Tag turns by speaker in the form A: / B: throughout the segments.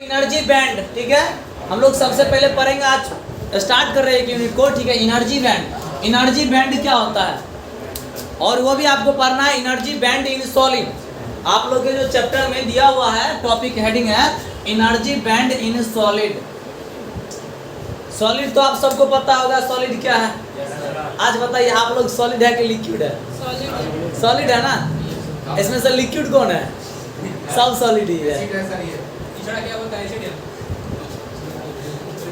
A: Energy band, ठीक है। हम लोग सबसे पहले पढ़ेंगे, आज स्टार्ट कर रहे हैं एक यूनिट को, ठीक है। एनर्जी बैंड, एनर्जी बैंड क्या होता है और वो भी आपको पढ़ना है। एनर्जी बैंड इन सॉलिड, आप लोग के जो चैप्टर में दिया हुआ है टॉपिक हेडिंग है energy band in solid. Solid तो आप सबको पता होगा सॉलिड क्या है। आज बताइए आप लोग सॉलिड है कि लिक्विड है? सॉलिड है ना। इसमें से लिक्विड कौन है? सब सॉलिड ही है,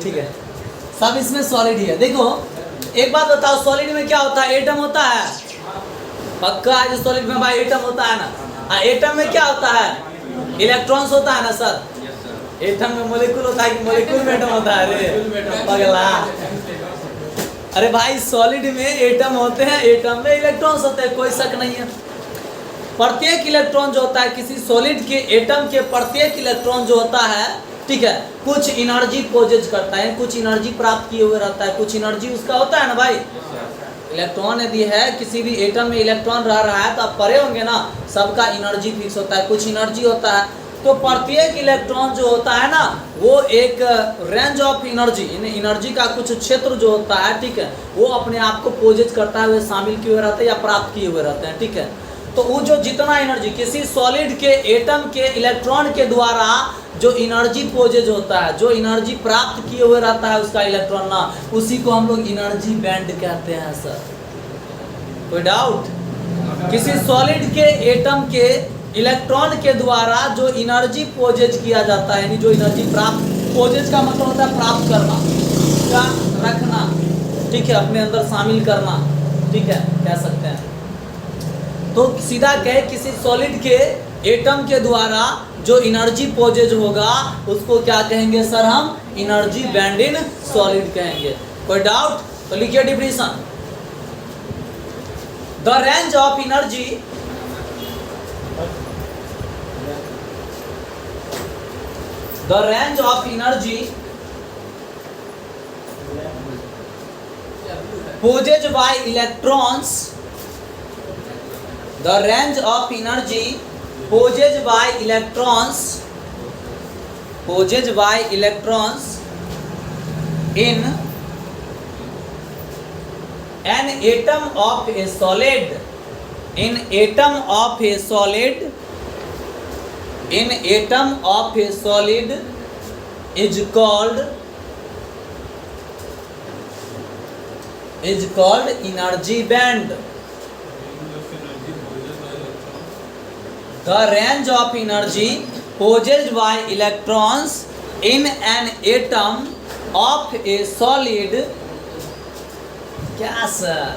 A: ठीक है। सब इसमें सॉलिड ही है। देखो एक बात बताओ, सॉलिड में क्या होता है? एटम होता है, पक्का है जो सॉलिड में भाई एटम होता है ना। एटम में क्या होता है? इलेक्ट्रॉन्स होता है ना सर। एटम में मॉलिक्यूल होता है कि मॉलिक्यूल में एटम होता है? अरे पगला, अरे भाई सॉलिड में एटम होते हैं, एटम में इलेक्ट्रॉन्स होते हैं, कोई शक नहीं है। प्रत्येक इलेक्ट्रॉन जो होता है किसी सॉलिड के एटम के प्रत्येक इलेक्ट्रॉन जो होता है, ठीक है, कुछ एनर्जी पोजेज करता है, कुछ एनर्जी प्राप्त किए हुए रहता है, कुछ एनर्जी उसका होता है ना भाई। इलेक्ट्रॉन यदि है किसी भी एटम में इलेक्ट्रॉन रह रहा है तो आप पढ़े होंगे ना, सबका एनर्जी फिक्स होता है, कुछ एनर्जी होता है। तो प्रत्येक इलेक्ट्रॉन जो होता है ना वो एक रेंज ऑफ एनर्जी, एनर्जी का कुछ क्षेत्र जो होता है, ठीक है, वो अपने आप को पोजेज करता है, वे शामिल किए हुए रहते हैं या प्राप्त किए हुए रहते हैं, ठीक है। तो वो जो जितना एनर्जी किसी सॉलिड के एटम के इलेक्ट्रॉन के द्वारा जो एनर्जी पोजेज होता है, जो एनर्जी प्राप्त किए हुए रहता है उसका इलेक्ट्रॉन ना, उसी को हम लोग एनर्जी बैंड कहते हैं सर। कोई डाउट? किसी सॉलिड के एटम के इलेक्ट्रॉन के द्वारा जो एनर्जी पोजेज किया जाता है, यानी जो एनर्जी प्राप्त, पोजेज का मतलब होता है प्राप्त करना, क्या रखना, ठीक है, अपने अंदर शामिल करना, ठीक है, कह सकते हैं। तो सीधा कहे किसी सॉलिड के एटम के द्वारा जो एनर्जी पोजेज होगा उसको क्या कहेंगे सर? हम एनर्जी बैंड इन सॉलिड कहेंगे। कोई डाउट? तो लिखिए definition. The range of energy, the range of energy possessed by electrons, the range of energy posed by electrons, posed by electrons in an atom of a solid, in atom of a solid, in atom of a solid is called energy band. The range of energy posed by electrons in an atom of a solid, क्या sir?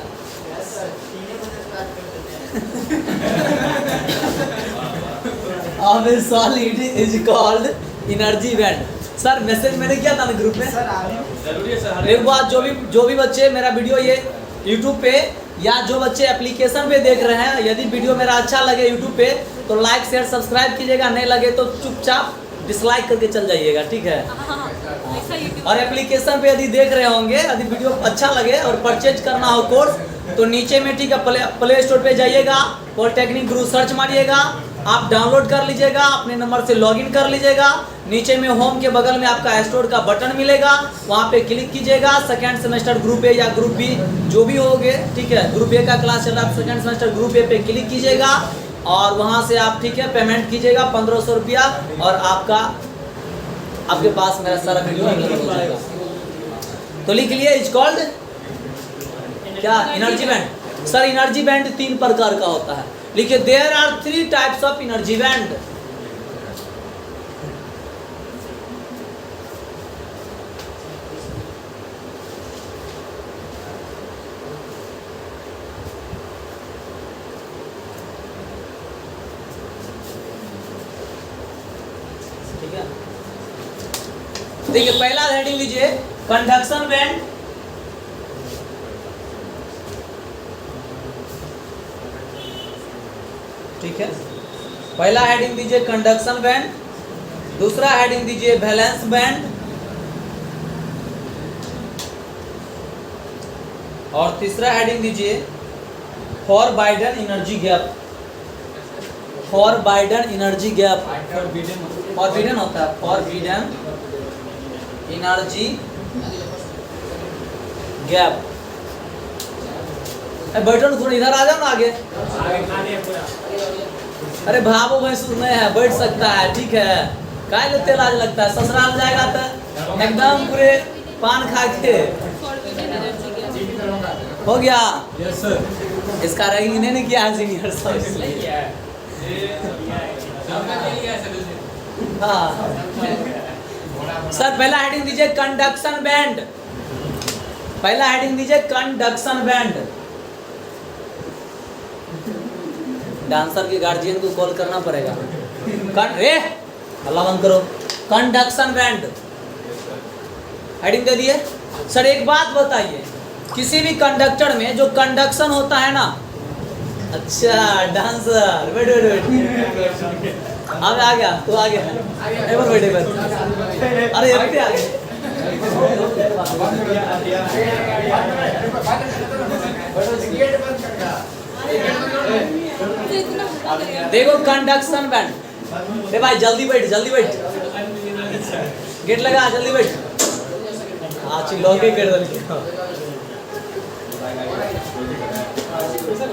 A: of a solid is called energy band. Sir message मैंने किया था ना group में sir, जरूरी है sir. एक बात, जो भी बच्चे मेरा वीडियो ये यूट्यूब पे या जो बच्चे एप्लीकेशन पे देख रहे हैं, यदि वीडियो मेरा अच्छा लगे यूट्यूब पे तो लाइक शेयर सब्सक्राइब कीजिएगा, नहीं लगे तो चुपचाप डिसलाइक करके चल जाइएगा, ठीक है। और एप्लीकेशन पे यदि देख रहे होंगे, यदि वीडियो अच्छा लगे और परचेज करना हो कोर्स तो नीचे में, ठीक है, प्ले स्टोर पे जाइएगा, पॉलिटेक्निक गुरु सर्च मारिएगा, आप डाउनलोड कर लीजिएगा, अपने नंबर से लॉगिन कर लीजिएगा। नीचे में होम के बगल में आपका स्टोर का बटन मिलेगा, वहाँ पे क्लिक कीजिएगा। सेकेंड सेमेस्टर ग्रुप ए या ग्रुप बी जो भी होगे, ठीक है, ग्रुप ए का क्लास चल रहा है, सेकेंड सेमेस्टर ग्रुप ए पे क्लिक कीजिएगा और वहाँ से आप, ठीक है, पेमेंट कीजिएगा 1500 रुपया और आपके पास मेरा सारा वीडियो अवेलेबल हो जाएगा। तो लिख लिए इज कॉल्ड क्या? Energy band. Sir energy band 3 प्रकार का होता है, लिखिए there are 3 types of energy band. ठीक है, देखिए पहला हेडिंग लीजिए कंडक्शन बैंड, ठीक है, पहला हेडिंग दीजिए कंडक्शन बैंड, दूसरा हेडिंग दीजिए वैलेंस बैंड और तीसरा हेडिंग दीजिए for Biden energy gap, for Biden energy gap, forbidden होता है, फॉरबिडन एनर्जी गैप। बैठो ना थोड़ा, इधर आ जाओ ना आगे। अरे भावो महसूस नहीं है, बैठ सकता है, ठीक है। काय लेते लाज लगता है, ससुराल जाएगा तो एकदम पूरे पान खा के हो गया।
B: Yes sir.
A: इसका रैंकिंग नहीं किया है सीनियर सब। हाँ सर, पहला हेडिंग दीजिए कंडक्शन बैंड। पहला हेडिंग दीजिए कंडक्शन बैंड। डांसर के गार्जियन को कॉल करना पड़ेगा। रे अल्लाह बंद करो। कंडक्शन बैंड हेडिंग दे दिए। सर एक बात बताइए, किसी भी कंडक्टर में जो कंडक्शन होता है ना, अच्छा डांसर वेट वेट वेट, अब आ गया तो आ गया, एक बार बैठे बस। अरे अब क्या आ गया। देखो कंडक्शन बैंड। भाई जल्दी बैठ, जल्दी बैठ, गेट लगा, जल्दी बैठ। हाँ चिल्लोगे कर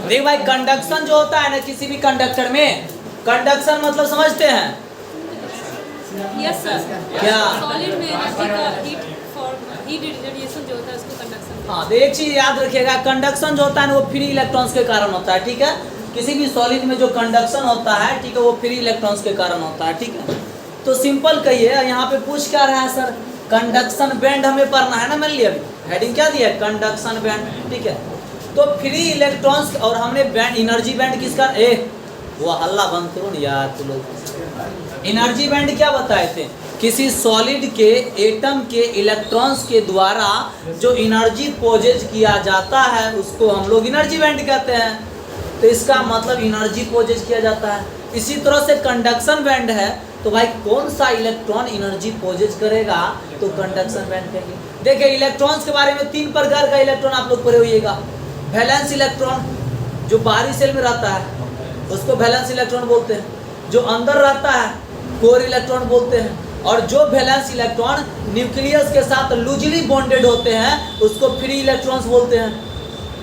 A: देख भाई, कंडक्शन जो होता है ना किसी भी कंडक्टर में, कंडक्शन मतलब समझते हैं?
C: Yes sir.
A: क्या?
C: सॉलिड में एनर्जी का हीट रेडिएशन जो होता है उसको कंडक्शन।
A: हाँ तो एक चीज याद रखिएगा, कंडक्शन जो होता है ना वो फ्री इलेक्ट्रॉन्स के कारण होता है, ठीक है। किसी भी सॉलिड में जो कंडक्शन होता है, ठीक है, वो फ्री इलेक्ट्रॉन्स के कारण होता है, ठीक है। तो सिंपल कहिए, यहाँ पे पूछ क्या रहा है सर, कंडक्शन बैंड हमें पढ़ना है ना। मान लिया अभी हेडिंग क्या दिया है, कंडक्शन बैंड, ठीक है। तो फ्री इलेक्ट्रॉन्स, और हमने बैंड एनर्जी बैंड किसका, वो हल्ला बंद करो ना यार तुम लोग। एनर्जी बैंड क्या बताए थे, किसी सॉलिड के एटम के इलेक्ट्रॉन्स के द्वारा जो एनर्जी पोजेज किया जाता है उसको हम लोग एनर्जी बैंड कहते हैं। तो इसका मतलब एनर्जी पोजेज किया जाता है। इसी तरह से कंडक्शन बैंड है, तो भाई कौन सा इलेक्ट्रॉन एनर्जी पोजेज करेगा तो कंडक्शन बैंड कहेंगे। देखिए इलेक्ट्रॉन्स के बारे में 3 प्रकार का इलेक्ट्रॉन आप लोग पढ़े होइएगा। वैलेंस इलेक्ट्रॉन जो बाहरी सेल में रहता है उसको वैलेंस इलेक्ट्रॉन बोलते हैं। जो अंदर रहता है कोर इलेक्ट्रॉन बोलते हैं। और जो वैलेंस इलेक्ट्रॉन न्यूक्लियस के साथ लूजली बॉन्डेड होते हैं उसको फ्री इलेक्ट्रॉन्स बोलते हैं।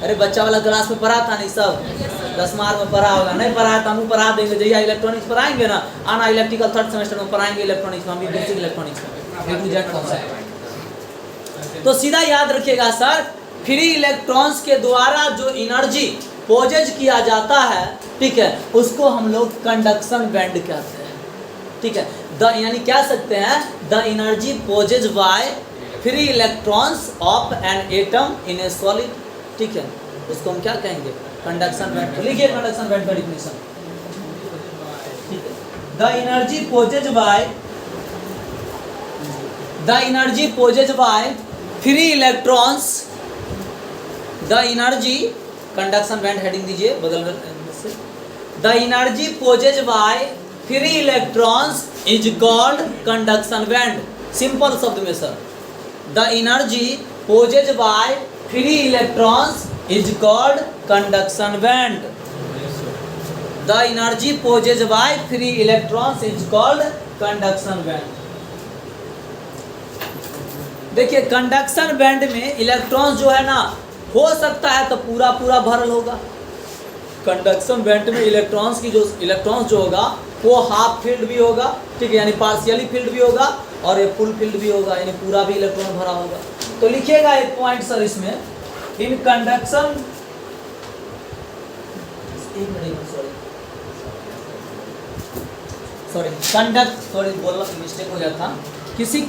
A: अरे बच्चा वाला क्लास में पढ़ा था नहीं सब, 10वां में पढ़ा होगा, नहीं पढ़ा तो हम पढ़ा देंगे। जैया इलेक्ट्रॉनिक्स पढ़ाएंगे ना, आना इलेक्ट्रिकल 3rd सेमेस्टर में पढ़ाएंगे इलेक्ट्रॉनिक्स में, हम भी बेसिक इलेक्ट्रॉनिक्स में A to Z कॉन्सेप्ट। तो सीधा याद रखिएगा सर, फ्री इलेक्ट्रॉन्स के द्वारा जो एनर्जी पोजेज किया जाता है, ठीक है, उसको हम लोग कंडक्शन बैंड कहते हैं, ठीक है। द यानी कह सकते हैं the energy possessed by free electrons of an atom in a solid, ठीक है, उसको हम क्या कहेंगे, कंडक्शन बैंड। तो लिखिए कंडक्शन बैंड का डिफिनेशन, ठीक है। The energy possessed by free electrons, the energy, conduction band heading दीजिए बगल में से, the energy possessed by free electrons is called conduction band. Simple शब्द में sir, the energy possessed by free electrons is called conduction band. The energy possessed by free electrons is called conduction band. देखिए conduction band में electrons जो है ना, हो सकता है तो पूरा पूरा भरल होगा। कंडक्शन बैंड में इलेक्ट्रॉन्स जो होगा वो हाफ फील्ड भी होगा, ठीक है, यानी पार्शियली फील्ड भी होगा, और ये फुल फील्ड भी होगा, यानी पूरा भी इलेक्ट्रॉन भरा होगा। तो लिखिएगा एक पॉइंट सर इसमें, इन कंडक्शन, सॉरी बोलना मिस्टेक हो गया था। किसी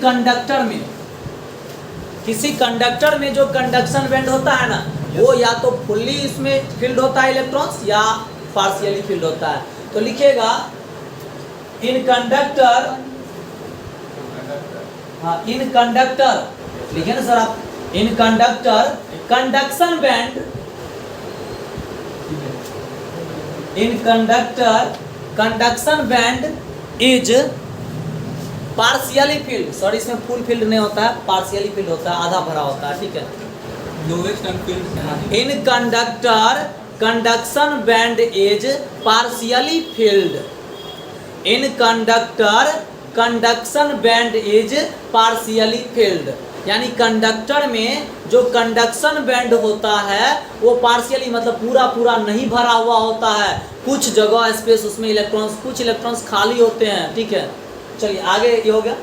A: कंडक्टर में जो कंडक्शन बैंड होता है ना, वो या तो फुल्ली इसमें फील्ड होता है इलेक्ट्रॉन्स, या पार्शियली फील्ड होता है। तो लिखिएगा इन कंडक्टर, हाँ इन कंडक्टर लिखिए ना सर आप, in conductor conduction band, in conductor conduction band is partially filled, sorry इसमें फुल फील्ड नहीं होता है, पार्शियली फील्ड होता है, आधा भरा होता है, ठीक है। In conductor conduction band is partially filled, in conductor conduction band is partially filled, यानी कंडक्टर में जो कंडक्शन बैंड होता है वो पार्शियली मतलब पूरा पूरा नहीं भरा हुआ होता है, कुछ जगह स्पेस उसमें इलेक्ट्रॉन्स, कुछ इलेक्ट्रॉन्स खाली होते हैं, ठीक है। चलिए आगे ये हो गया।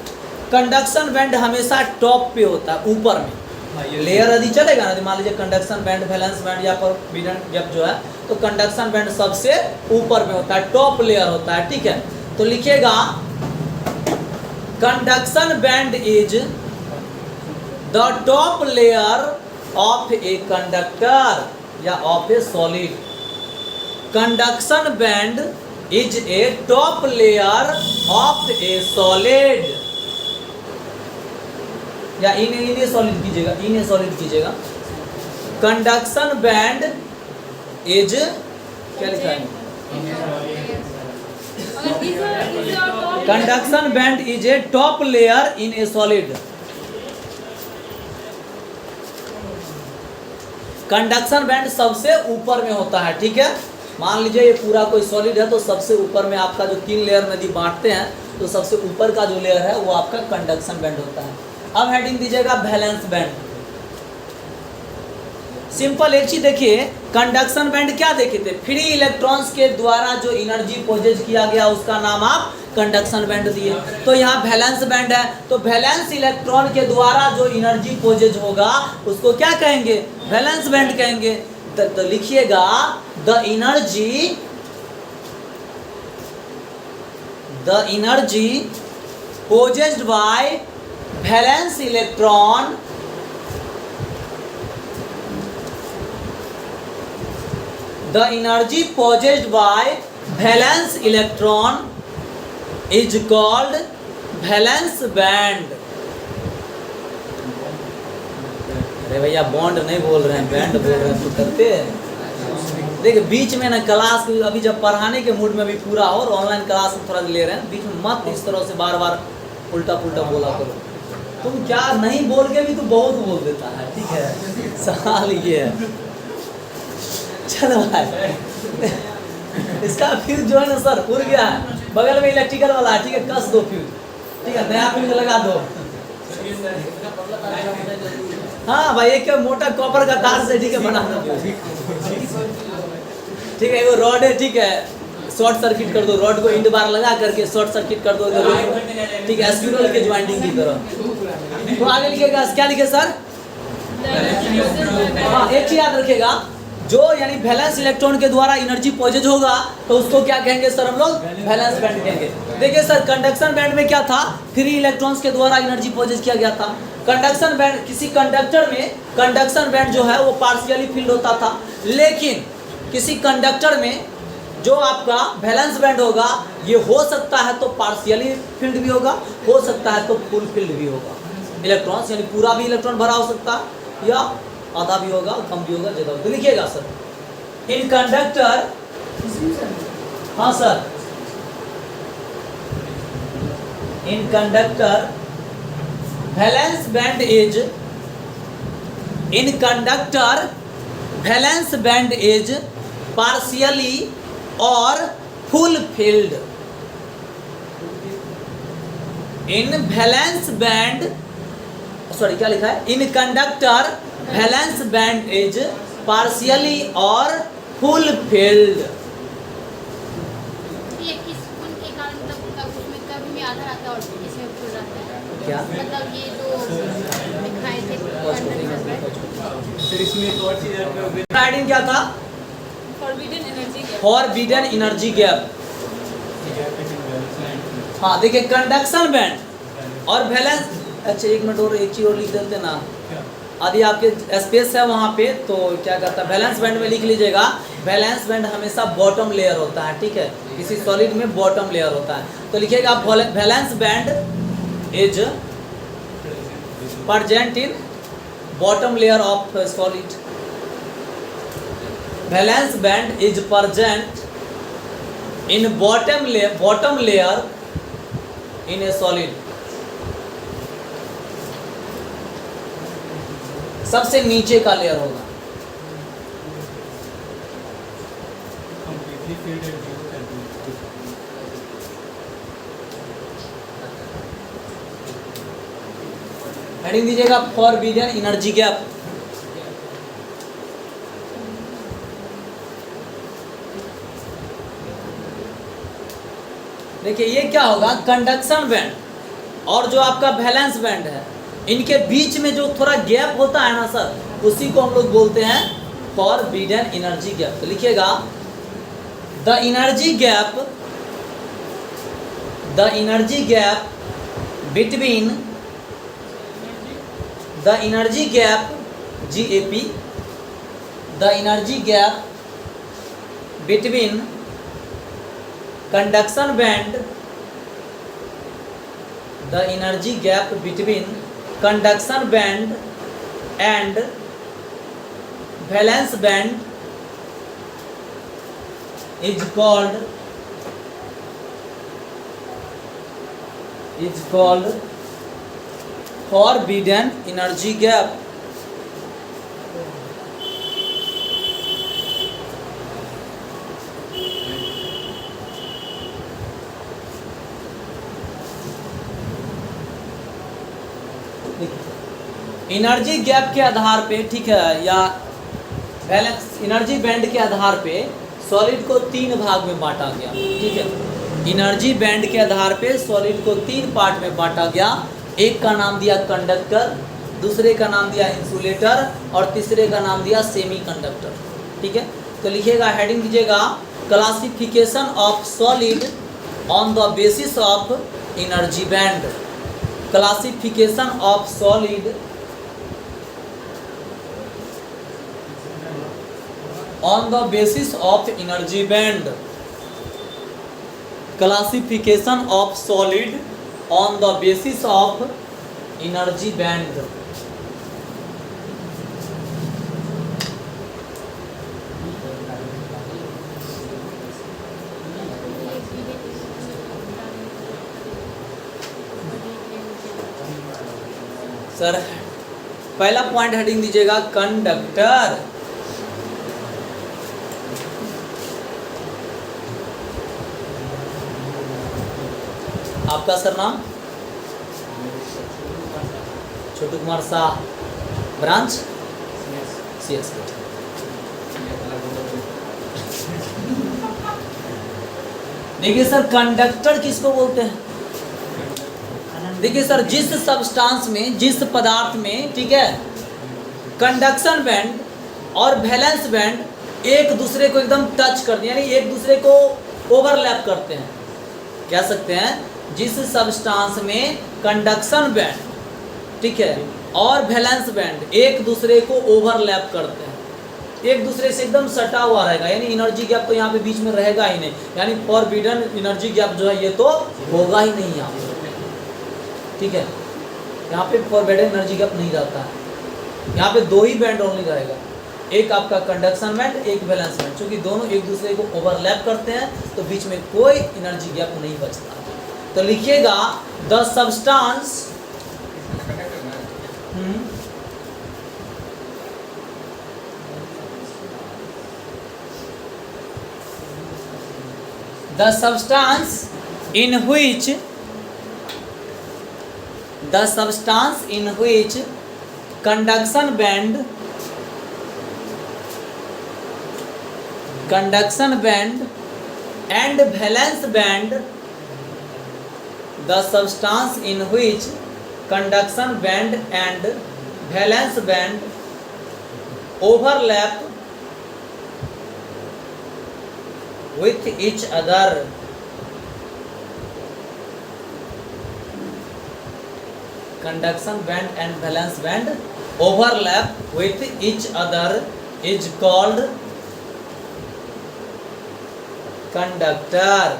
A: कंडक्शन बैंड हमेशा टॉप पे होता है, ऊपर में। लेयर यदि चलेगा ना, तो मान लीजिए कंडक्शन बैंड, वैलेंस बैंड या फोरबिडन गैप जो है, तो कंडक्शन बैंड सबसे ऊपर में होता है, टॉप लेयर होता है, ठीक है। तो लिखिएगा conduction band is the top layer of a conductor या of a solid. Conduction band is a top layer of a solid, या इन्हें सॉलिड कीजिएगा, इन्हें सॉलिड कीजिएगा। कंडक्शन बैंड इज, क्या लिखा है, conduction band is a top layer in a solid. Conduction band सबसे ऊपर में होता है, ठीक है। मान लीजिए ये पूरा कोई सॉलिड है, तो सबसे ऊपर में आपका जो 3 लेयर में यदि बांटते हैं तो सबसे ऊपर का जो लेयर है वो आपका कंडक्शन बैंड होता है। अब हेडिंग दीजिएगा वैलेंस बैंड। सिंपल एक चीज देखिए, कंडक्शन बैंड क्या देखे थे, फ्री इलेक्ट्रॉन्स के द्वारा जो एनर्जी पोजेज किया गया उसका नाम आप कंडक्शन बैंड दिए। तो यहाँ वैलेंस बैंड है, तो वैलेंस इलेक्ट्रॉन के द्वारा जो एनर्जी पोजेज होगा उसको क्या कहेंगे, वैलेंस बैंड कहेंगे। तो लिखिएगा the energy possessed by valence electron the energy possessed by valence electron is called valence band। अरे भैया बॉन्ड नहीं बोल रहे हैं, बैंड बोल रहे हैं, तो करते हैं। देखिए बीच में ना क्लास अभी जब पढ़ाने के मूड में भी पूरा हो, और ऑनलाइन क्लास में थोड़ा ले रहे हैं, बीच में मत इस तरह से बार बार उल्टा पुल्टा बोला करो। तुम क्या नहीं बोल के भी तू बहुत बोल देता है, ठीक है। सवाल ये है, चलो भाई इसका फ्यूज जो है ना सर उड़ गया है, बगल में इलेक्ट्रिकल वाला है, ठीक है, कस दो फ्यूज, ठीक है, नया फ्यूज लगा दो। हाँ भाई एक मोटा कॉपर का तार से, ठीक है, बना दो, ठीक है। वो रॉड है, ठीक है, शॉर्ट सर्किट कर दो, रॉड को इंड बार लगा करके शॉर्ट सर्किट कर दो, ठीक है, स्क्विरल के ज्वाइंटिंग की तरह। तो आगे लिखेगा, क्या लिखे सर, हाँ एक चीज याद रखेगा, जो यानी वैलेंस इलेक्ट्रॉन के द्वारा एनर्जी पोजेज होगा तो उसको क्या कहेंगे सर, हम लोग वैलेंस बैंड कहेंगे। देखिए सर कंडक्शन बैंड में क्या था, फ्री इलेक्ट्रॉन्स के द्वारा एनर्जी पोजेज किया गया था। कंडक्शन बैंड, किसी कंडक्टर में कंडक्शन बैंड जो है वो पार्शियली फील्ड होता था, लेकिन किसी कंडक्टर में जो आपका वैलेंस बैंड होगा ये हो सकता है तो पार्शियली फील्ड भी होगा, हो सकता है तो फुल फील्ड भी होगा। इलेक्ट्रॉन्स यानी पूरा भी इलेक्ट्रॉन भरा हो सकता है या आधा भी होगा, कम भी होगा, ज्यादा। तो लिखिएगा सर इन कंडक्टर, हाँ sir, in conductor valence band is, in conductor valence band is partially और full filled. In valence band, sorry क्या लिखा है, in conductor valence band is partially और फुल फील्ड।
D: ये किस गुण के कारण मतलब उसमें कभी में आधा रहता है और इसमें फुल रहता है,
A: क्या
D: मतलब ये जो दिखाए थे कंडक्शन
B: सर इसमें एक और चीज है,
A: राइडिंग क्या था,
C: forbidden energy gap.
A: Forbidden energy gap. हाँ देखिए कंडक्शन बैंड और वैलेंस, अच्छा एक मिनट और एक चीज और लिख देते ना, यदि आपके स्पेस है वहाँ पे तो क्या कहता है, वैलेंस बैंड में लिख लीजिएगा, वैलेंस बैंड हमेशा बॉटम लेयर होता है, ठीक है, किसी सॉलिड में बॉटम लेयर होता है। तो लिखिएगा valence band is present in bottom layer of solid. Valence band is present in bottom layer in a solid. सबसे नीचे का लेयर होगा। हेडिंग दीजिएगा फॉरबिडन एनर्जी गैप। देखिए ये क्या होगा, कंडक्शन बैंड और जो आपका वैलेंस बैंड है, इनके बीच में जो थोड़ा गैप होता है ना सर, उसी को हम लोग बोलते हैं फॉरबिडन एनर्जी गैप। तो लिखिएगा the energy gap between the energy gap GAP, the energy gap between conduction band, the energy gap between conduction band and valence band is called forbidden energy gap। Energy gap के आधार पे, ठीक है, या balance energy band के आधार पे solid को 3 भाग में बांटा गया, ठीक है। एनर्जी बैंड के आधार पे सॉलिड को 3 पार्ट में बांटा गया। एक का नाम दिया कंडक्टर, दूसरे का नाम दिया इंसुलेटर और तीसरे का नाम दिया सेमीकंडक्टर, ठीक है। तो लिखिएगा, हेडिंग दीजिएगा classification of solid on the basis of energy band. Classification of solid on the basis of energy band। classification of solid on the basis of energy band। Sir पहला पॉइंट हेडिंग दीजिएगा conductor. आपका sir नाम? छोटू Kumar Shah, branch CS। देखिए sir, conductor किसको बोलते हैं? देखिए sir, जिस सब्सटेंस में, जिस पदार्थ में, ठीक है, कंडक्शन बैंड और वैलेंस बैंड एक दूसरे को एकदम टच करते हैं, यानी एक दूसरे को ओवरलैप करते हैं, कह सकते हैं जिस सब्सटेंस में कंडक्शन बैंड, ठीक है, और वैलेंस बैंड एक दूसरे को ओवरलैप करते हैं, एक दूसरे से एकदम सटा हुआ रहेगा, यानी एनर्जी गैप तो यहाँ पे बीच में रहेगा ही नहीं, यानी फॉरबिडन एनर्जी गैप जो है ये तो होगा ही नहीं यहाँ पे, ठीक है। यहाँ पे फॉरबिडन एनर्जी गैप नहीं रहता है, यहाँ पे 2 ही बैंड ओनली रहेगा, एक आपका कंडक्शन बैंड, एक वैलेंस बैंड। चूँकि दोनों एक दूसरे को ओवरलैप करते हैं तो बीच में कोई एनर्जी गैप नहीं बचता। तो लिखिएगा the substance, the substance in which conduction band and valence band, the substance in which conduction band and valence band overlap with each other, conduction band and valence band overlap with each other is called conductor।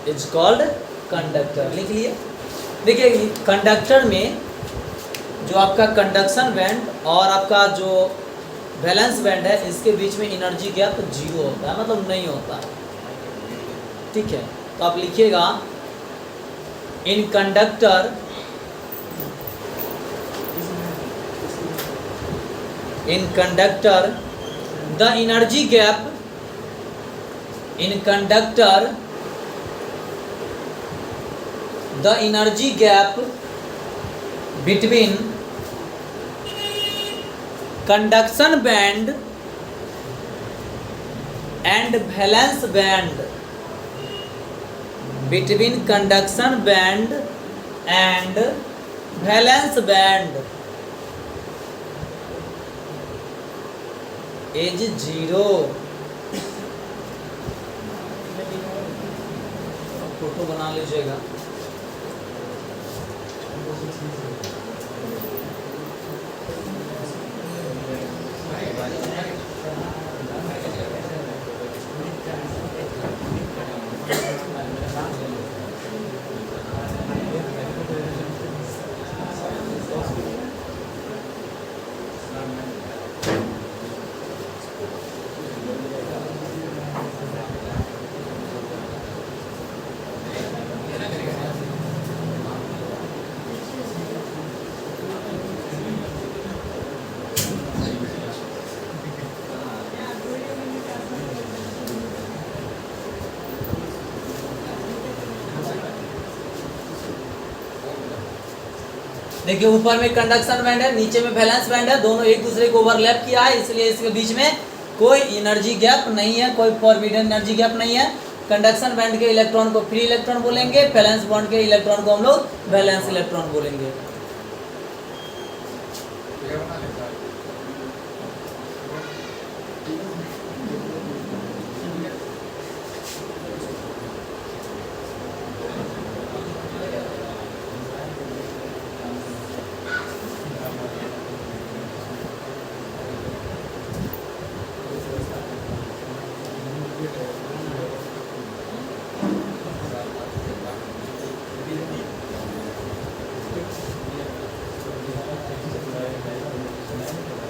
A: Is called conductor. लिख लिए। देखिए conductor में जो आपका conduction band और आपका जो valence band है इसके बीच में एनर्जी गैप 0 होता है, मतलब नहीं होता, ठीक है। तो आप लिखिएगा in conductor the energy gap the energy gap between conduction band and valence band, between conduction band and valence band is 0। Photo बना लीजिएगा। देखिए ऊपर में कंडक्शन बैंड है, नीचे में वैलेंस बैंड है, दोनों एक दूसरे को ओवरलैप किया है, इसलिए इसके बीच में कोई एनर्जी गैप नहीं है, कोई फॉरबिडन एनर्जी गैप नहीं है। कंडक्शन बैंड के इलेक्ट्रॉन को फ्री इलेक्ट्रॉन बोलेंगे, वैलेंस बॉन्ड के इलेक्ट्रॉन को हम लोग वैलेंस इलेक्ट्रॉन बोलेंगे।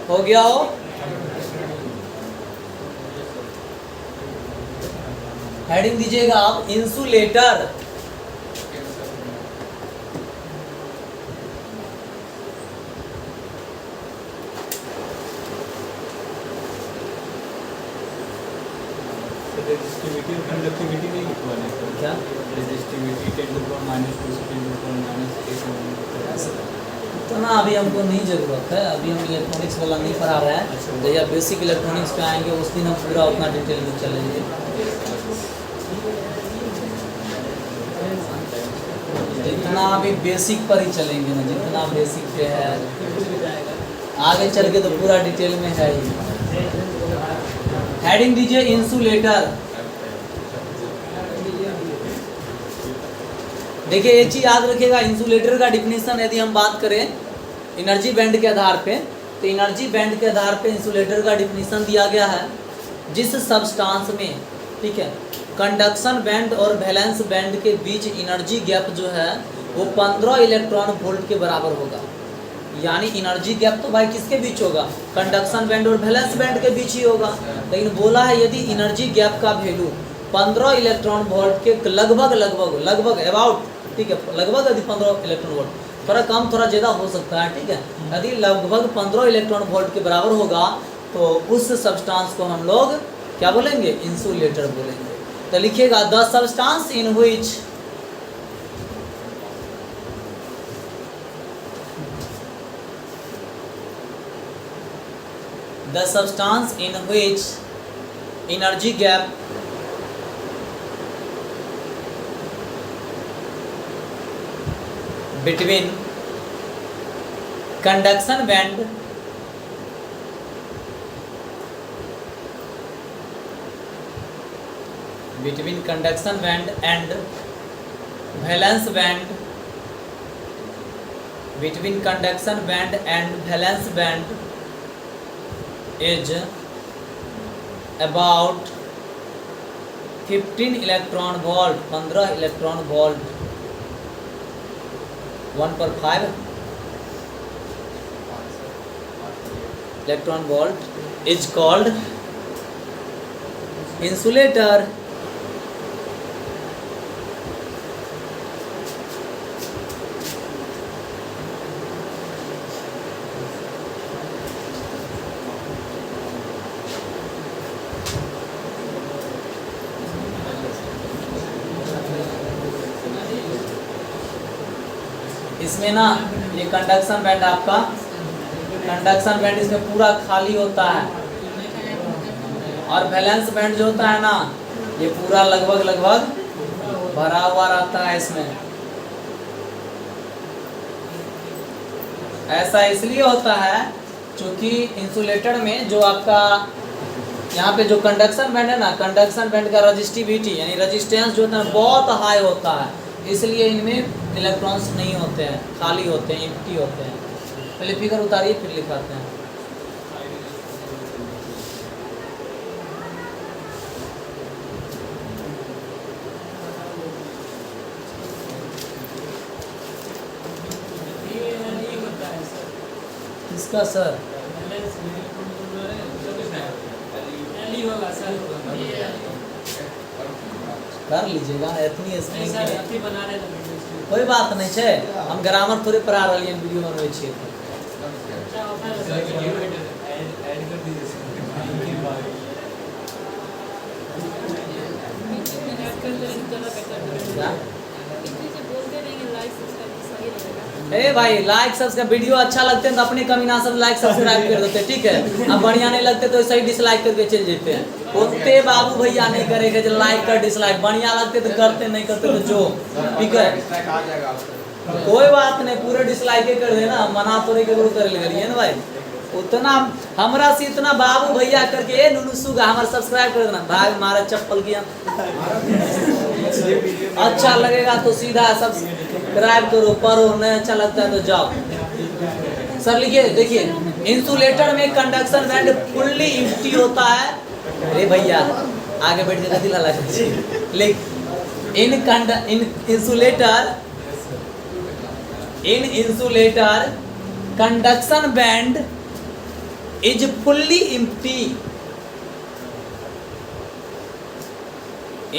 A: हो गया हो? हेडिंग दीजिएगा आप इंसुलेटर।
B: रेजिस्टिविटी और कंडक्टिविटी नहीं लिखवाना है
A: क्या?
B: रेजिस्टिविटी 10⁻²⁰ 10⁻⁰
A: इतना अभी हमको नहीं ज़रूरत है, अभी हम इलेक्ट्रॉनिक्स वाला नहीं पढ़ा रहे हैं। तो या बेसिक इलेक्ट्रॉनिक्स पे आएंगे उस दिन हम पूरा उतना डिटेल में चलेंगे। इतना अभी बेसिक पर ही चलेंगे ना, जितना बेसिक पे है, आगे चल के तो पूरा डिटेल में है ही। हेडिंग दीजिए इंसुलेटर। देखिए एक चीज़ याद रखिएगा, इंसुलेटर का डिफिनीशन यदि हम बात करें एनर्जी बैंड के आधार पे, तो एनर्जी बैंड के आधार पे इंसुलेटर का डिफिनीशन दिया गया है, जिस सब्सटेंस में, ठीक है, कंडक्शन बैंड और वैलेंस बैंड के बीच एनर्जी गैप जो है वो 15 इलेक्ट्रॉन वोल्ट के बराबर होगा। यानी एनर्जी गैप तो भाई किसके बीच होगा? कंडक्शन बैंड और वैलेंस बैंड के बीच ही होगा। लेकिन बोला है यदि एनर्जी गैप का वैल्यू 15 इलेक्ट्रॉन वोल्ट के लगभग अबाउट, ठीक है, लगभग यदि 15 इलेक्ट्रॉन वोल्ट, थोड़ा कम थोड़ा ज़्यादा हो सकता है, ठीक है, यदि लगभग 15 इलेक्ट्रॉन वोल्ट के बराबर होगा तो उस सब्सटेंस को हम लोग क्या बोलेंगे? इंसुलेटर बोलेंगे। तो लिखिएगा the substance in which energy gap between conduction band and valence band is about 15 electron volt, 15 electron volt, 1/5 electron volt is called insulator. इसमें ना ये कंडक्शन बैंड आपका, कंडक्शन बैंड इसमें पूरा खाली होता है, और वैलेंस बैंड जो होता है ना ये पूरा लगभग भरा हुआ रहता है इसमें। ऐसा इसलिए होता है क्योंकि इंसुलेटर में जो आपका यहाँ पे जो कंडक्शन बैंड है ना, कंडक्शन बैंड का रजिस्टिविटी यानी रेजिस्टेंस जो होता है बहुत हाई होता है, इसलिए इनमें इलेक्ट्रॉन्स नहीं होते हैं, खाली होते हैं, एम्प्टी होते हैं। पहले फिगर उतारिए फिर लिखाते हैं। किसका सर? कर लीजिएगा इतनी स्क्रीन कोई बात नहीं है, हम ग्रामर थोड़े पढ़ा रही हैं, वीडियो बनवे छिए। ए भाई लाइक सब्सक्राइब, वीडियो अच्छा लगते हैं तो अपने कमीना सब लाइक सब्सक्राइब कर देते हैं, ठीक है। अब बढ़िया नहीं लगते तो सही डिसलाइक करके चल जाते हैं। उतने बाबू भैया नहीं करेंगे जो लाइक कर डिसलाइक, बढ़िया लगते तो करते, नहीं करते तो जो, ठीक है कोई बात नहीं, पूरे डिसलाइक कर देना, मना तो नहीं कर ले ना भाई। उतना हमरा से इतना बाबू भैया करके ए नुनुसुगा हमारा सब्सक्राइब कर देना भाई, हमारा चप्पल किया अच्छा लगेगा तो सीधा सब्सक्राइब करो, पढ़ो, नहीं अच्छा लगता है तो जाओ। सर लिखिए, देखिए इंसुलेटर में कंडक्शन बैंड फुल्ली एम्प्टी होता है। अरे भैया आगे बैठ के दिला लगा लिख in insulator conduction band is fully empty.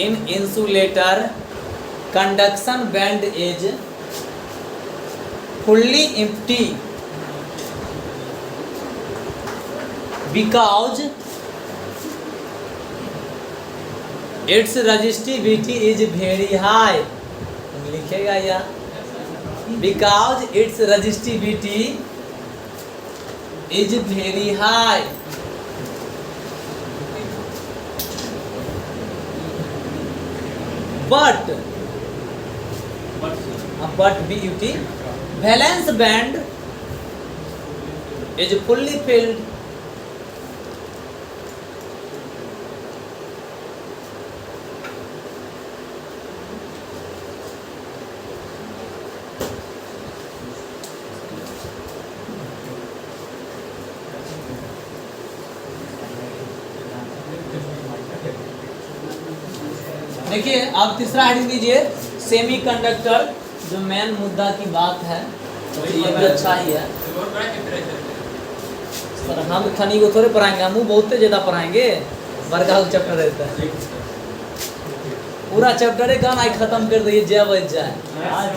A: In insulator conduction band is fully empty because its resistivity is very high. लिखेगा या because its resistivity is very high. But valence band is fully filled. देखिए अब तीसरा heading दीजिए, semi conductor, जो main मुद्दा की बात है, तो ये भी अच्छा ही है। सर हम खनी को थोड़े पढ़ाएंगे, हम बहुत ज़्यादा पढ़ाएंगे, बरका चैप्टर रहता है, पूरा चैप्टर है गाना खत्म कर दिए, जय बज जाए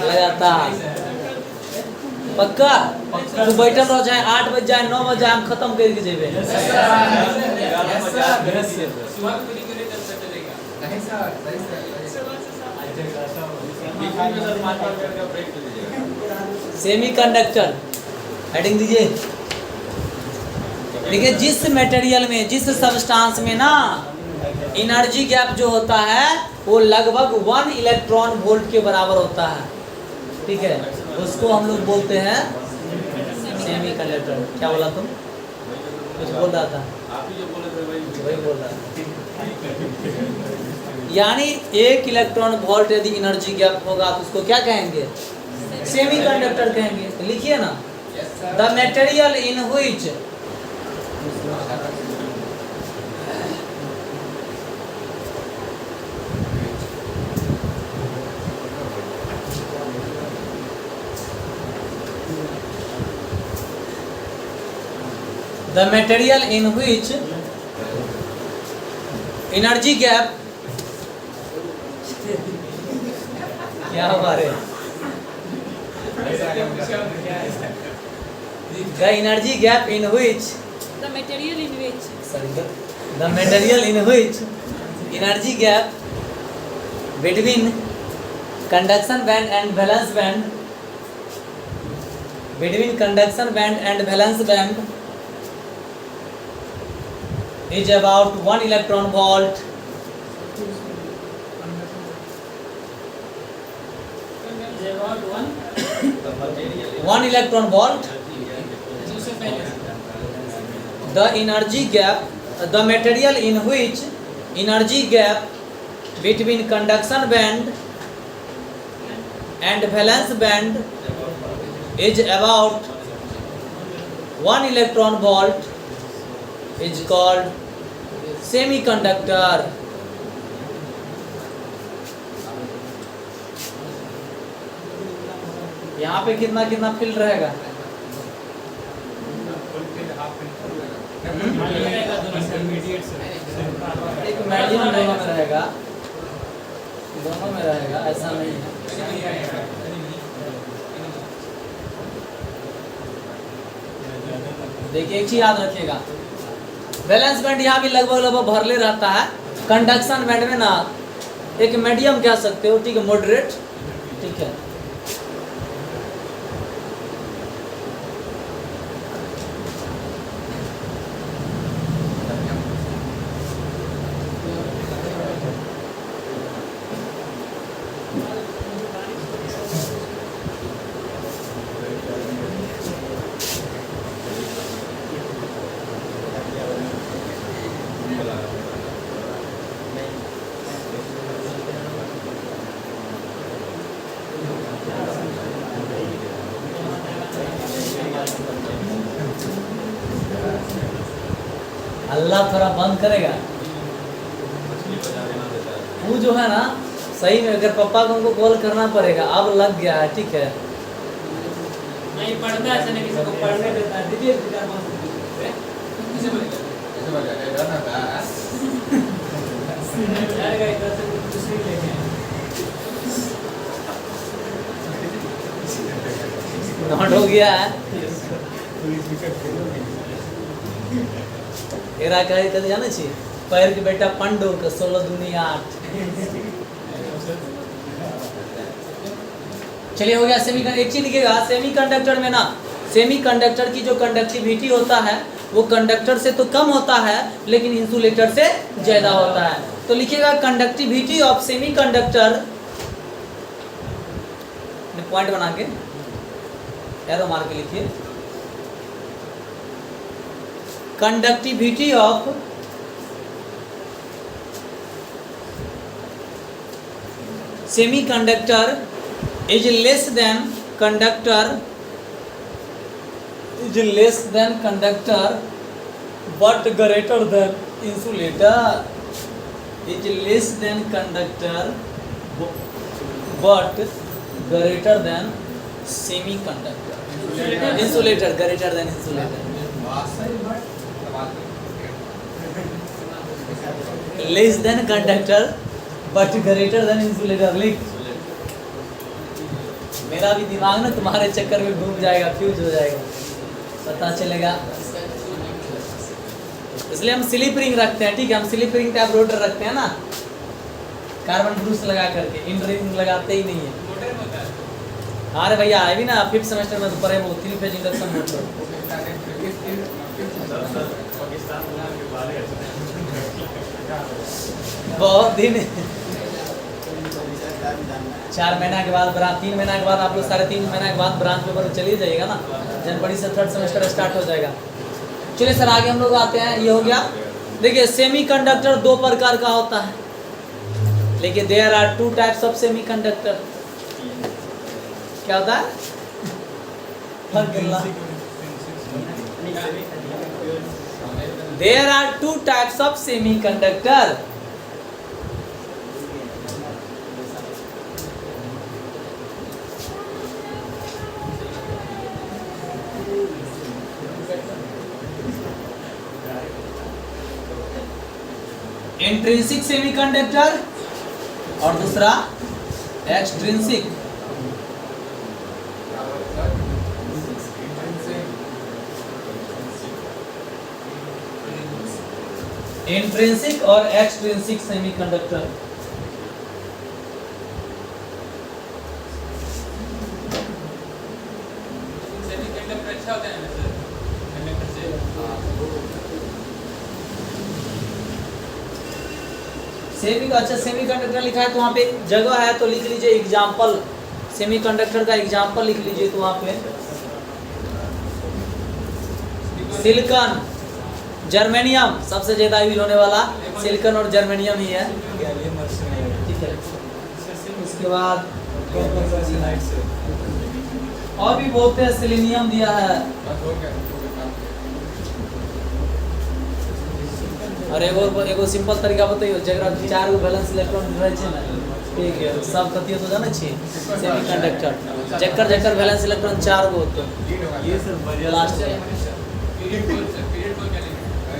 A: लगातार पक्का। तू बैठल रह जाए, 8 बज जाए, 9 बज जाए, हम खत्म करके जेबे। सेमी कंडक्टर हेडिंग दीजिए। देखिए जिस मटेरियल में, जिस सब्सटेंस में ना एनर्जी गैप जो होता है वो लगभग 1 इलेक्ट्रॉन वोल्ट के बराबर होता है, ठीक है, उसको हम लोग बोलते हैं सेमी कंडक्टर। क्या बोला तुम? कुछ बोल रहा था, वही बोल रहा था। यानी 1 इलेक्ट्रॉन वोल्ट यदि एनर्जी गैप होगा तो उसको क्या कहेंगे? सेमी कंडक्टर कहेंगे। तो लिखिए ना, the material in which the material in which energy gap क्या हमारे the energy gap in which
C: The material in which
A: the material in which energy gap between conduction band and valence band between conduction band and valence band is about 1 electron volt.
C: about
A: 1 electron volt.
C: उससे पहले
A: The energy gap, the material in which energy gap between conduction band and valence band is about 1 electron volt is called semiconductor. यहाँ पे कितना कितना field रहेगा? एक medium दोनों में रहेगा, दोनों में रहेगा, ऐसा नहीं है। देखिए एक चीज याद रखिएगा, वैलेंस बैंड यहाँ भी लगभग लगभग भरले रहता है। कंडक्शन बैंड में ना एक मीडियम कह सकते हो, ठीक है, मॉडरेट, ठीक है। अल्लाह थोड़ा बंद करेगा। वो जो है ना सही में, अगर पापा को उनको कॉल करना पड़ेगा, अब लग गया है, ठीक है।
C: नहीं पढ़ता है, किसी को पढ़ने देता है। दीजिए
A: नॉट हो गया है। एरा कहे कभी जाने छी, पैर के बेटा पंडो के 16 दुनिया 8। चलिए हो गया सेमी। एक चीज लिखिएगा, सेमी कंडक्टर में ना, सेमी कंडक्टर की जो कंडक्टिविटी होता है वो कंडक्टर से तो कम होता है लेकिन इंसुलेटर से ज्यादा होता है। तो लिखिएगा conductivity of semi conductor, point बना के एरो मार के लिखिए, conductivity of semi conductor is less than conductor, is less than conductor but greater than insulator, is less than conductor but greater than semiconductor, insulator greater than insulator, less than conductor but greater than insulator। लिख, मेरा भी दिमाग ना तुम्हारे चक्कर में घूम जाएगा, फ्यूज हो जाएगा, पता चलेगा। इसलिए हम स्लिप रिंग रखते हैं, ठीक है, हम स्लिप रिंग टाइप रोटर रखते हैं ना, कार्बन ब्रूस लगा करके, इन रिंग लगाते ही नहीं है। अरे भैया अभी ना 5th सेमेस्टर में तो पढ़े वो 3 फेज इंडक्शन मोटर। बहुत दिन 4 महीना के बाद ब्रांच, 3 महीना के बाद आप लोग 3.5 महीना के बाद ब्रांच पेपर चलिए जाइएगा ना, जनवरी से 3rd सेमेस्टर स्टार्ट हो जाएगा। चलिए सर आगे हम लोग आते हैं। ये हो गया। देखिए सेमी कंडक्टर 2 प्रकार का होता है, लेकिन there are 2 types of semiconductor. क्या होता है? There are 2 types of semiconductor. Intrinsic semiconductor और दूसरा एक्सट्रिंसिक। इंट्रिंसिक और एक्सट्रिंसिक सेमीकंडक्टर।
B: अच्छा होता है ना सर कंडक्टर से
A: सेमीकंडक्टर लिखा है तो वहाँ पे जगह है तो लिख लीजिए एग्जाम्पल, सेमीकंडक्टर का एग्जाम्पल लिख लीजिए तो वहाँ पे सिलिकॉन, जर्मेनियम सबसे ज्यादा यूज होने वाला सिलिकॉन और जर्मेनियम ही है। ठीक है, उसके बाद और भी बोलते हैं सिलीनियम दिया है और एगो सिंपल तरीका बताइयो जगह 4 गो वैलेंस इलेक्ट्रॉन रहे छै ना, ठीक है सब कतियो तो जाने छी सेमीकंडक्टर जकर वैलेंस इलेक्ट्रॉन 4 गो होते
B: ये सर
A: लास्ट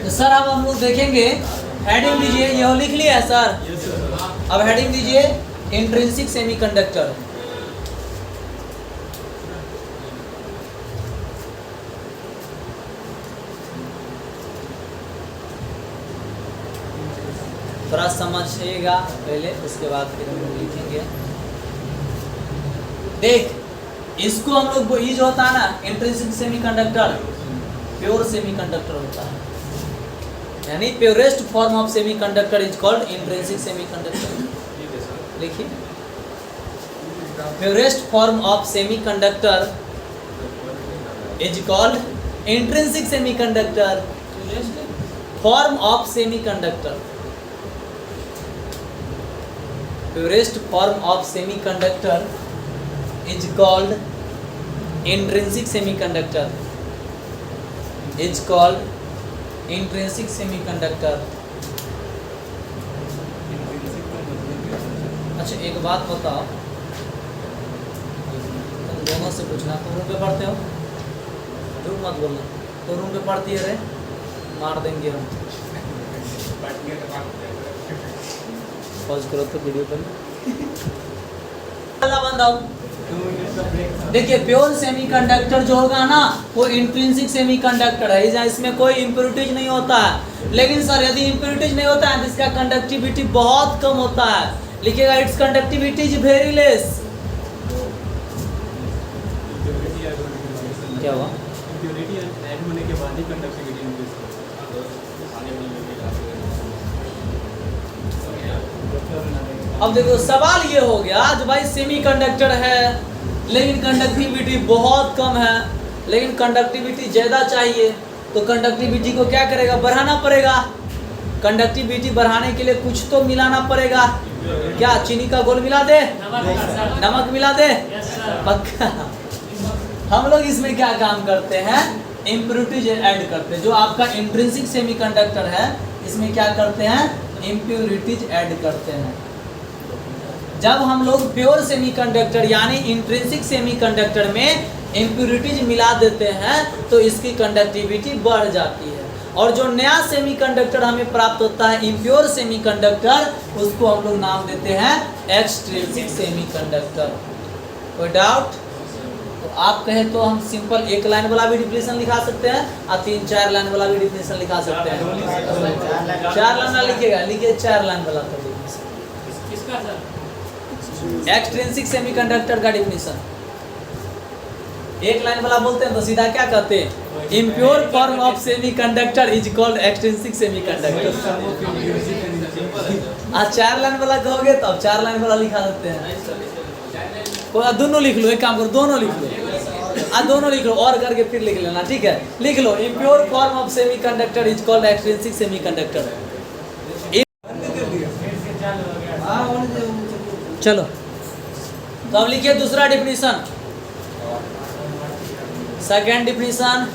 A: तो सर अब हम लोग देखेंगे हेडिंग दीजिए, ये लिख लिया है सर। अब हेडिंग दीजिए इंट्रिंसिक सेमीकंडक्टर। थोड़ा समझिएगा पहले, उसके बाद फिर हम लोग लिखेंगे। देख इसको हम लोग ये जो होता है ना इंट्रिंसिक सेमीकंडक्टर प्योर सेमीकंडक्टर होता है, यानी purest form of semiconductor is called intrinsic semiconductor. लिखिए purest form of semiconductor is called intrinsic semiconductor. Form of semiconductor, purest form of semiconductor is called intrinsic semiconductor, is called intrinsic semiconductor। अच्छा एक बात बताओ, तुम दोनों से पूछना, तुम रूम पे पढ़ते हो? झूठ मत बोलना, तो रूम पे पढ़ती है रे, मार देंगे हम। पॉज करो तो वीडियो पर बंद आओ। देखिए प्योर सेमीकंडक्टर जो होगा ना वो इंट्रिंसिक सेमीकंडक्टर है, इसमें कोई इम्प्योरिटीज नहीं होता है। लेकिन सर यदि इम्प्योरिटीज नहीं होता है तो इसका कंडक्टिविटी बहुत कम होता है। लिखिएगा it's conductivity is very less. क्या हुआ?
B: इम्प्योरिटी ऐड होने के बाद ही कंडक्टिविटी इंक्रीज होती
A: अब देखो सवाल ये हो गया जो भाई सेमीकंडक्टर है लेकिन कंडक्टिविटी बहुत कम है, लेकिन कंडक्टिविटी ज़्यादा चाहिए तो कंडक्टिविटी को क्या करेगा? बढ़ाना पड़ेगा। कंडक्टिविटी बढ़ाने के लिए कुछ तो मिलाना पड़ेगा। क्या चीनी का घोल मिला दे? नमक मिला दे? पक्का। हम लोग इसमें क्या काम करते हैं? इम्प्योरिटीज ऐड करते हैं। जो आपका इंट्रिंसिक सेमीकंडक्टर है इसमें क्या करते हैं? इम्प्योरिटीज ऐड करते हैं। जब हम लोग प्योर सेमीकंडक्टर यानी इंट्रिंसिक सेमीकंडक्टर में इम्प्योरिटीज मिला देते हैं तो इसकी कंडक्टिविटी बढ़ जाती है। और जो नया सेमीकंडक्टर हमें प्राप्त होता है इम्प्योर सेमीकंडक्टर, उसको हम लोग नाम देते हैं एक्सट्रिंसिक सेमीकंडक्टर। कोई डाउट? तो आप कहे तो हम सिंपल एक लाइन वाला भी डिफिनेशन लिखा सकते हैं और 3-4 लाइन वाला भी डिफिनेशन लिखा सकते हैं। 4 लाइन वाला लिखिएगा, लिखिए 4 लाइन वाला का डिफिनेशन।
C: किसका सर?
A: एक्सट्रिंसिक सेमीकंडक्टर का डिफिनेशन। एक लाइन वाला बोलते हैं तो सीधा क्या कहते हैं? Impure form of semiconductor is called extrinsic semiconductor. आज 4 लाइन वाला कहोगे तो अब 4 लाइन वाला लिखा सकते हैं। दोनों लिख लो, एक काम करो दोनों लिख लो, दोनों लिख लो और करके फिर लिख लेना, ठीक है? लिख लो impure form of semiconductor is called extrinsic semiconductor. चलो तो अब लिखिए दूसरा definition. Second definition,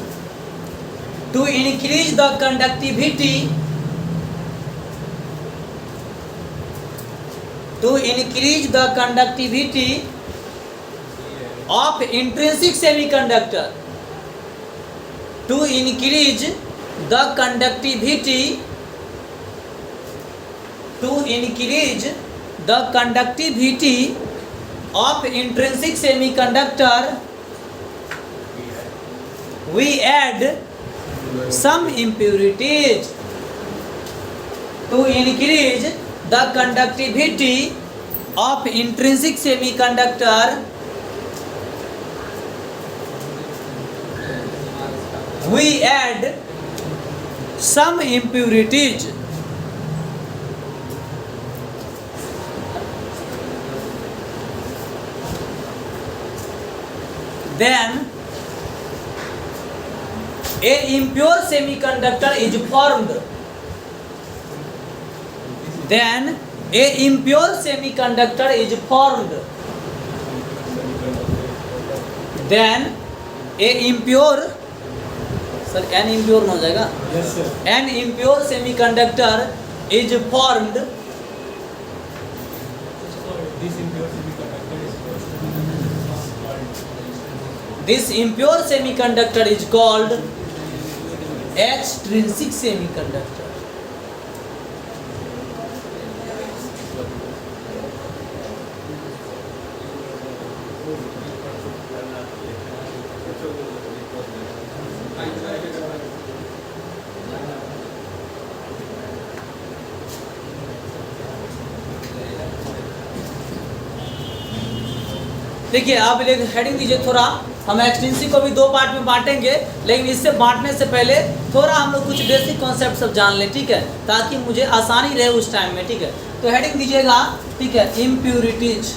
A: to increase the conductivity, to increase the conductivity of intrinsic semiconductor, to increase the conductivity, to increase the conductivity of intrinsic semiconductor we add some impurities. To increase the conductivity of intrinsic semiconductor we add some impurities, then a impure semiconductor is formed. Then a impure semiconductor is formed. Then a impure, sir an impure हो जाएगा.
B: Yes, sir.
A: An impure semiconductor is formed.
B: This impure semiconductor is
A: This impure semiconductor is called extrinsic semiconductor. देखिए आप heading दीजिए थोड़ा. हम extensive को भी दो पार्ट में बांटेंगे, लेकिन इससे बांटने से पहले थोड़ा हम लोग कुछ बेसिक कॉन्सेप्ट सब जान लें, ठीक है, ताकि मुझे आसानी रहे उस टाइम में, ठीक है. तो हेडिंग दीजिएगा, ठीक है, इम्प्यूरिटीज.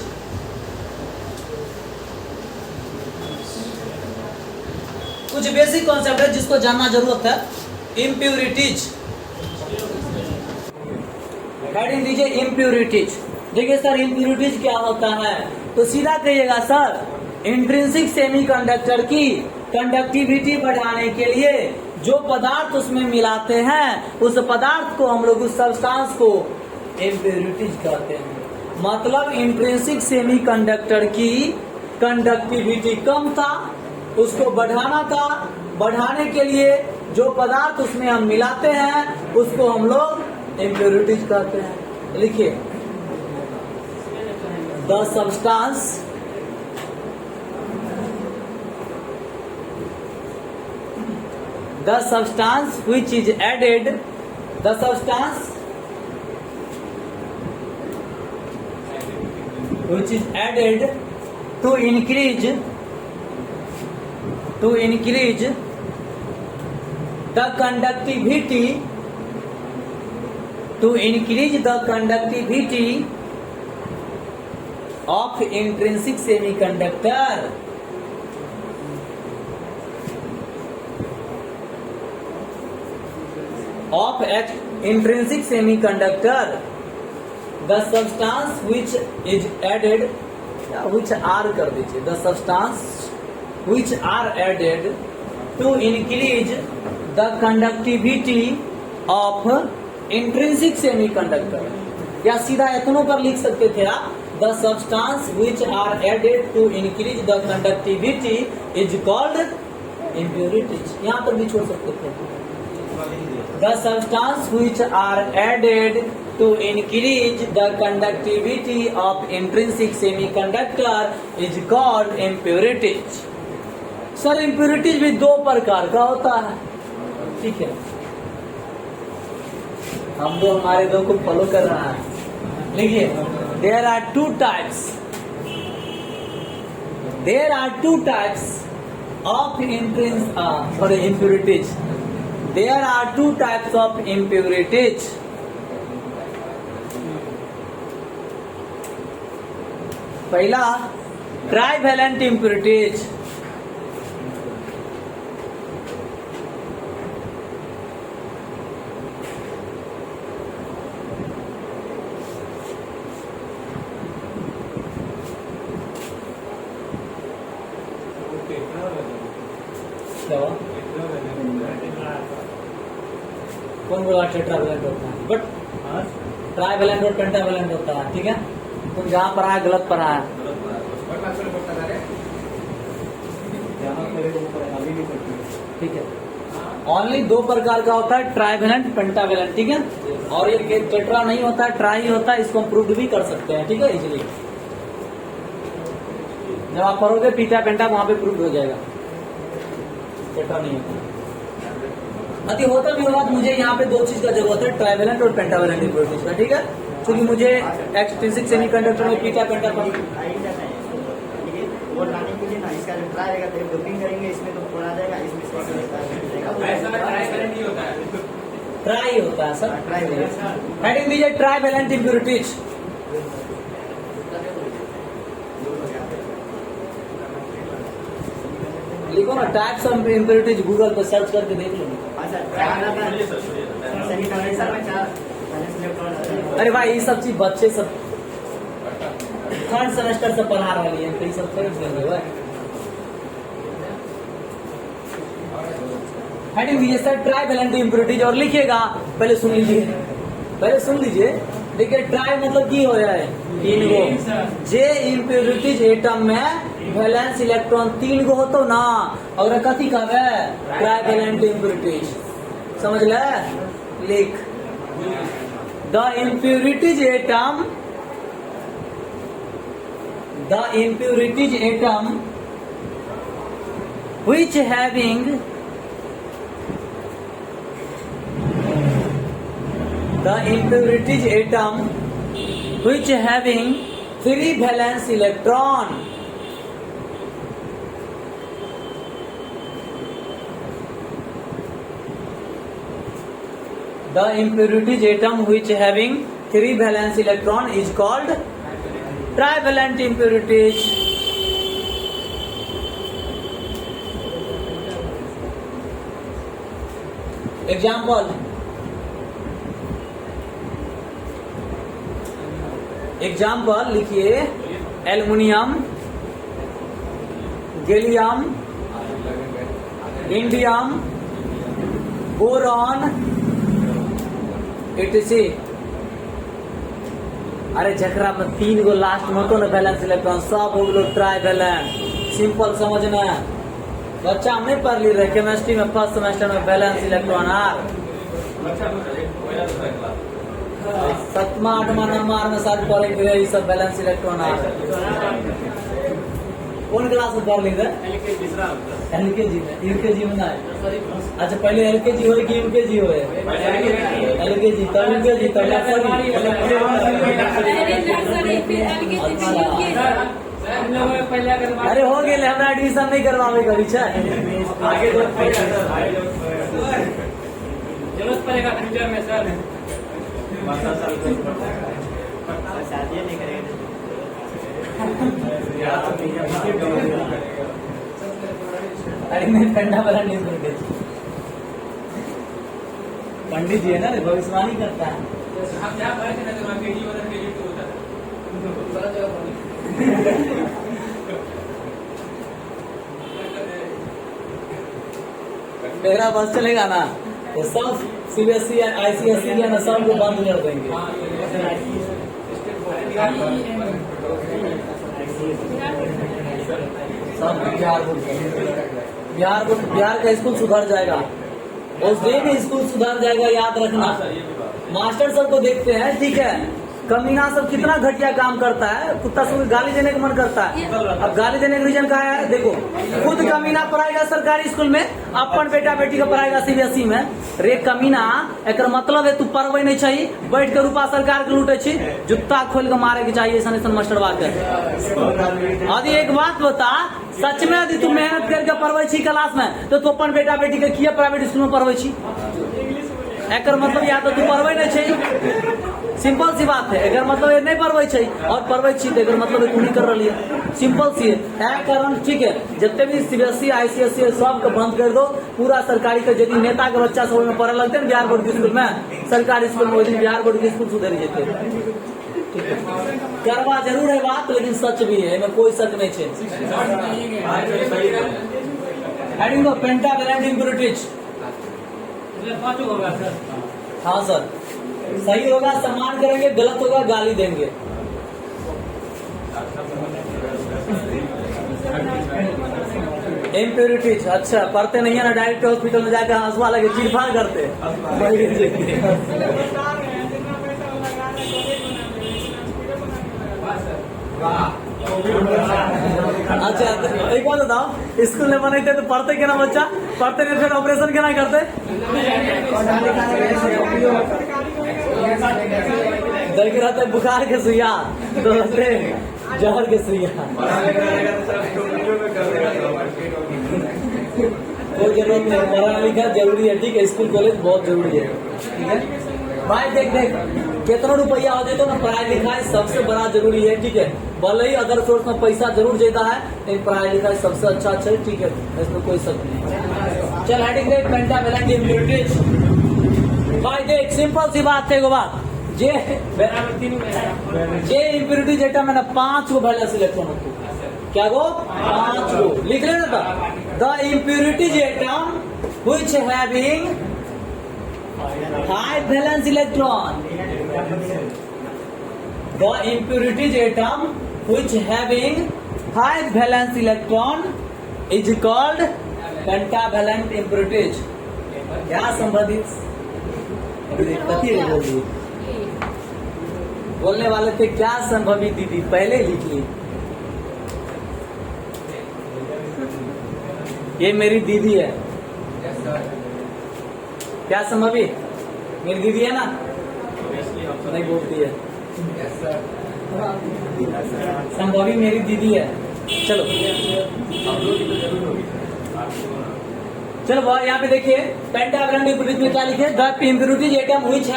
A: कुछ बेसिक कॉन्सेप्ट है जिसको जानना जरूरत है. इम्प्यूरिटीज, हेडिंग दीजिए इम्प्यूरिटीज. देखिए सर इम्प्यूरिटीज क्या होता है, तो सीधा कहिएगा सर इंट्रिंसिक सेमीकंडक्टर की कंडक्टिविटी बढ़ाने के लिए जो पदार्थ उसमें मिलाते हैं उस पदार्थ को हम लोग उस सब्सटेंस को इम्प्यूरिटीज कहते हैं. मतलब इंट्रिंसिक सेमीकंडक्टर की कंडक्टिविटी कम था, उसको बढ़ाना था. बढ़ाने के लिए जो पदार्थ उसमें हम मिलाते हैं उसको हम लोग इम्प्यूरिटीज कहते हैं. लिखिए, the substance which is added, the substance which is added to increase the conductivity of intrinsic semiconductor. Of intrinsic semiconductor, the substance which is added, which are कर दीजिए, the substance which are added to increase the conductivity of intrinsic semiconductor. या सीधा इतनों पर लिख सकते थे आप, the substance which are added to increase the conductivity is called impurities. यहाँ पर भी छोड़ सकते थे. The substance which are added to increase the conductivity of intrinsic semiconductor is called impurities. Sir impurities भी दो प्रकार का होता है, ठीक है. हम दो हमारे दो को फॉलो कर रहा है. देखिए, there are two types of impurities. There are two types of impurities. पहला ट्राइवेलेंट impurities. क्या हुआ? कौन बोला टेट्रावेलेंट होता है? बट ट्राइवेलेंट और पेंटावेलेंट होता है, ठीक है. तुम जहाँ पर आए गलत पर आया. ठीक है. ओनली दो प्रकार का होता है, ट्राइवेलेंट, पेंटावेलेंट, ठीक है. और ये टेट्रा नहीं होता है, ट्राई ही होता है. इसको हम प्रूव भी कर सकते हैं, ठीक है, इजीली. जब आप करोगे पीटा पेंटा वहां पे प्रूव हो जाएगा. टेट्रा नहीं होता. अति होता भी होगा तो मुझे यहाँ पे दो चीज का जरूरत है, ट्राइवेलेंट और पेंटावेलेंट इम्प्यूरिटीज का, ठीक है. क्योंकि मुझे एक्सट्रिंसिक सेमीकंडक्टर में पीटा पेंटा
E: वो लाने के लिए ना इसका जो ट्राई रहेगा तो डोपिंग करेंगे, इसमें तो फोड़ा जाएगा, इसमें से
B: ऐसा में ट्राई करंट ही होता है।
A: ट्राई होता है सर।
E: ट्राई रहेगा।
A: हेडिंग दीजिए ट्राई वैलेंट इम्प्योरिटीज। लिखो ना टाइप्स ऑफ इम्प्योरिटीज, गूगल पर सर्च करके देख लो।
E: हाँ सर, चार आता है सही कंडेंसर में, चार बैलेंस इलेक्ट्रॉन आता है।
A: अरे भाई ये सब चीज बच्चे सब थर्ड सेमेस्टर से पढ़ा रही है, तो ये सब खरीद लेंगे भाई। हेडिंग दीजिए सर ट्राई वैलेंट इम्प्योरिटीज और लिखिएगा, पहले सुन लीजिए, देखिए ट्राई मतलब की हो है 3 गो। जे इम्प्योरिटीज एटम में वैलेंस इलेक्ट्रॉन 3 गो होतो ना, और कथी कहवे ट्राई वैलेंट इम्प्योरिटीज, समझ ले। लिख the impurities atom which having the impurities atom which having 3 valence electron the impurities atom which having 3 valence electron is called trivalent impurities. Example लिखिए, aluminium, gallium, indium, boron etc। अरे जकरा में 3 गो last में होतो ना बैलेंस इलेक्ट्रॉन, सब हो गलो ट्राई वैलेंट। सिंपल समझना, बच्चा हम नहीं पढ़ ली रहे केमिस्ट्री में फर्स्ट सेमेस्टर में बैलेंस इलेक्ट्रॉन आर, 7वां 8वां नंबर में साथ पढ़े गए ये सब बैलेंस इलेक्ट्रॉन आर। कौन क्लास में पढ़ ली थे? एलकेजी में, यूकेजी में ना। अच्छा पहले एलकेजी हो कि यूकेजी हो? एलकेजी तब यूकेजी तब नर्सरी। अरे हो गए हमरा एडमिशन नहीं करवावे कभी छे आगे
B: जरूरत पड़ेगा फ्यूचर में सर।
E: शादी नहीं करेंगे।
A: अरे मैं ठंडा वाला नहीं सुनते, पंडित जी है ना भविष्यवाणी करता है।
B: आप क्या पढ़े थे ना, केजी वाला केजी तो होता है सारा जगह पढ़ी।
A: मेरा बस चलेगा ना तो सब सीबीएसई आईसीएसई या ना सब को बंद कर देंगे। सब बिहार का स्कूल सुधर जाएगा, उस दिन स्कूल सुधर जाएगा, याद रखना। मास्टर सबको देखते हैं, ठीक है, कमीना सब कितना घटिया काम करता है, कुत्ता सबको गाली देने का मन करता है। अब गाली देने का रीजन क्या है? देखो, खुद कमीना पढ़ाएगा सरकारी स्कूल में, अपन बेटा बेटी को पढ़ाएगा सीबीएसई में। रे कमीना, एक मतलब है तू पढ़वे नहीं चाहिए, बैठ के रूपा सरकार के लूटे छी, जूता खोल के मारे के चाहिए ऐसा मास्टर बात है। यदि एक बात बता, सच में यदि तू मेहनत करके पढ़वे छी क्लास में, तो तू अपन बेटा बेटी के किया प्राइवेट स्कूल में पढ़वे छी? एक मतलब या तो तू पढ़वे नहीं चाहिए, सिंपल सी बात है। अगर मतलब ये नहीं पढ़वे चाहिए और पढ़वे छी तो मतलब तू नहीं कर रही है, सिंपल सी है। कारण ठीक है, जितने भी सीबीएसई आईसीएसई सब को बंद कर दो, पूरा सरकारी का यदि नेता के बच्चा सब में पढ़े लगते हैं बिहार बोर्ड के स्कूल में, सरकारी स्कूल में, बिहार बोर्ड के स्कूल सुधर जेते। करवा जरूर है बात, लेकिन सच भी है, इसमें कोई शक नहीं है। Heading of pentavalent impurities. हाँ सर, सही होगा सम्मान करेंगे, गलत होगा गाली देंगे। इम्प्योरिटीज, अच्छा पढ़ते नहीं है ना, डायरेक्ट हॉस्पिटल में जाकर हंसवा लगे चीरफाड़ करते। अच्छा एक बात बताओ, स्कूल में बनाते तो पढ़ते क्या ना बच्चा, पढ़ते नहीं फिर ऑपरेशन क्या ना करते? देख रहते बुखार के सुइया तो जहर के सुइया कोई जरूरत नहीं, पढ़ा लिखा जरूरी है, ठीक है, स्कूल कॉलेज बहुत जरूरी है, ठीक है भाई। देख कितना रुपया हो जाए तो ना, पढ़ाई लिखाई सबसे बड़ा जरूरी है, ठीक है। भले ही अदर सोर्स में पैसा जरूर देता है, लेकिन पढ़ाई लिखाई सबसे अच्छा है, ठीक है, इसमें कोई शक नहीं। चल हेडिंग देख, पेंटावैलेंट इम्प्यूरिटीज। भाई देख सिंपल सी बात है, बात जे इम्प्यूरिटीज एटम में ना 5 गो वैलेंस इलेक्ट्रॉन होते, क्या गो 5 गो लिख लेना था। The impurities atom which having 5 valence electron, the impurities atom which having 5 valence electron is called pentavalent impurities। क्या संबंधित बोलने वाले थे, क्या संभवित दीदी पहले लिखिए। ये मेरी दीदी है, क्या संभवित मेरी दीदी है ना, नहीं बोलती है, संभवी मेरी दीदी है। चलो चलो यहाँ पे देखिए, पेंटावैलेंट इम्प्यूरिटीज में क्या लिखे, the impurities atom which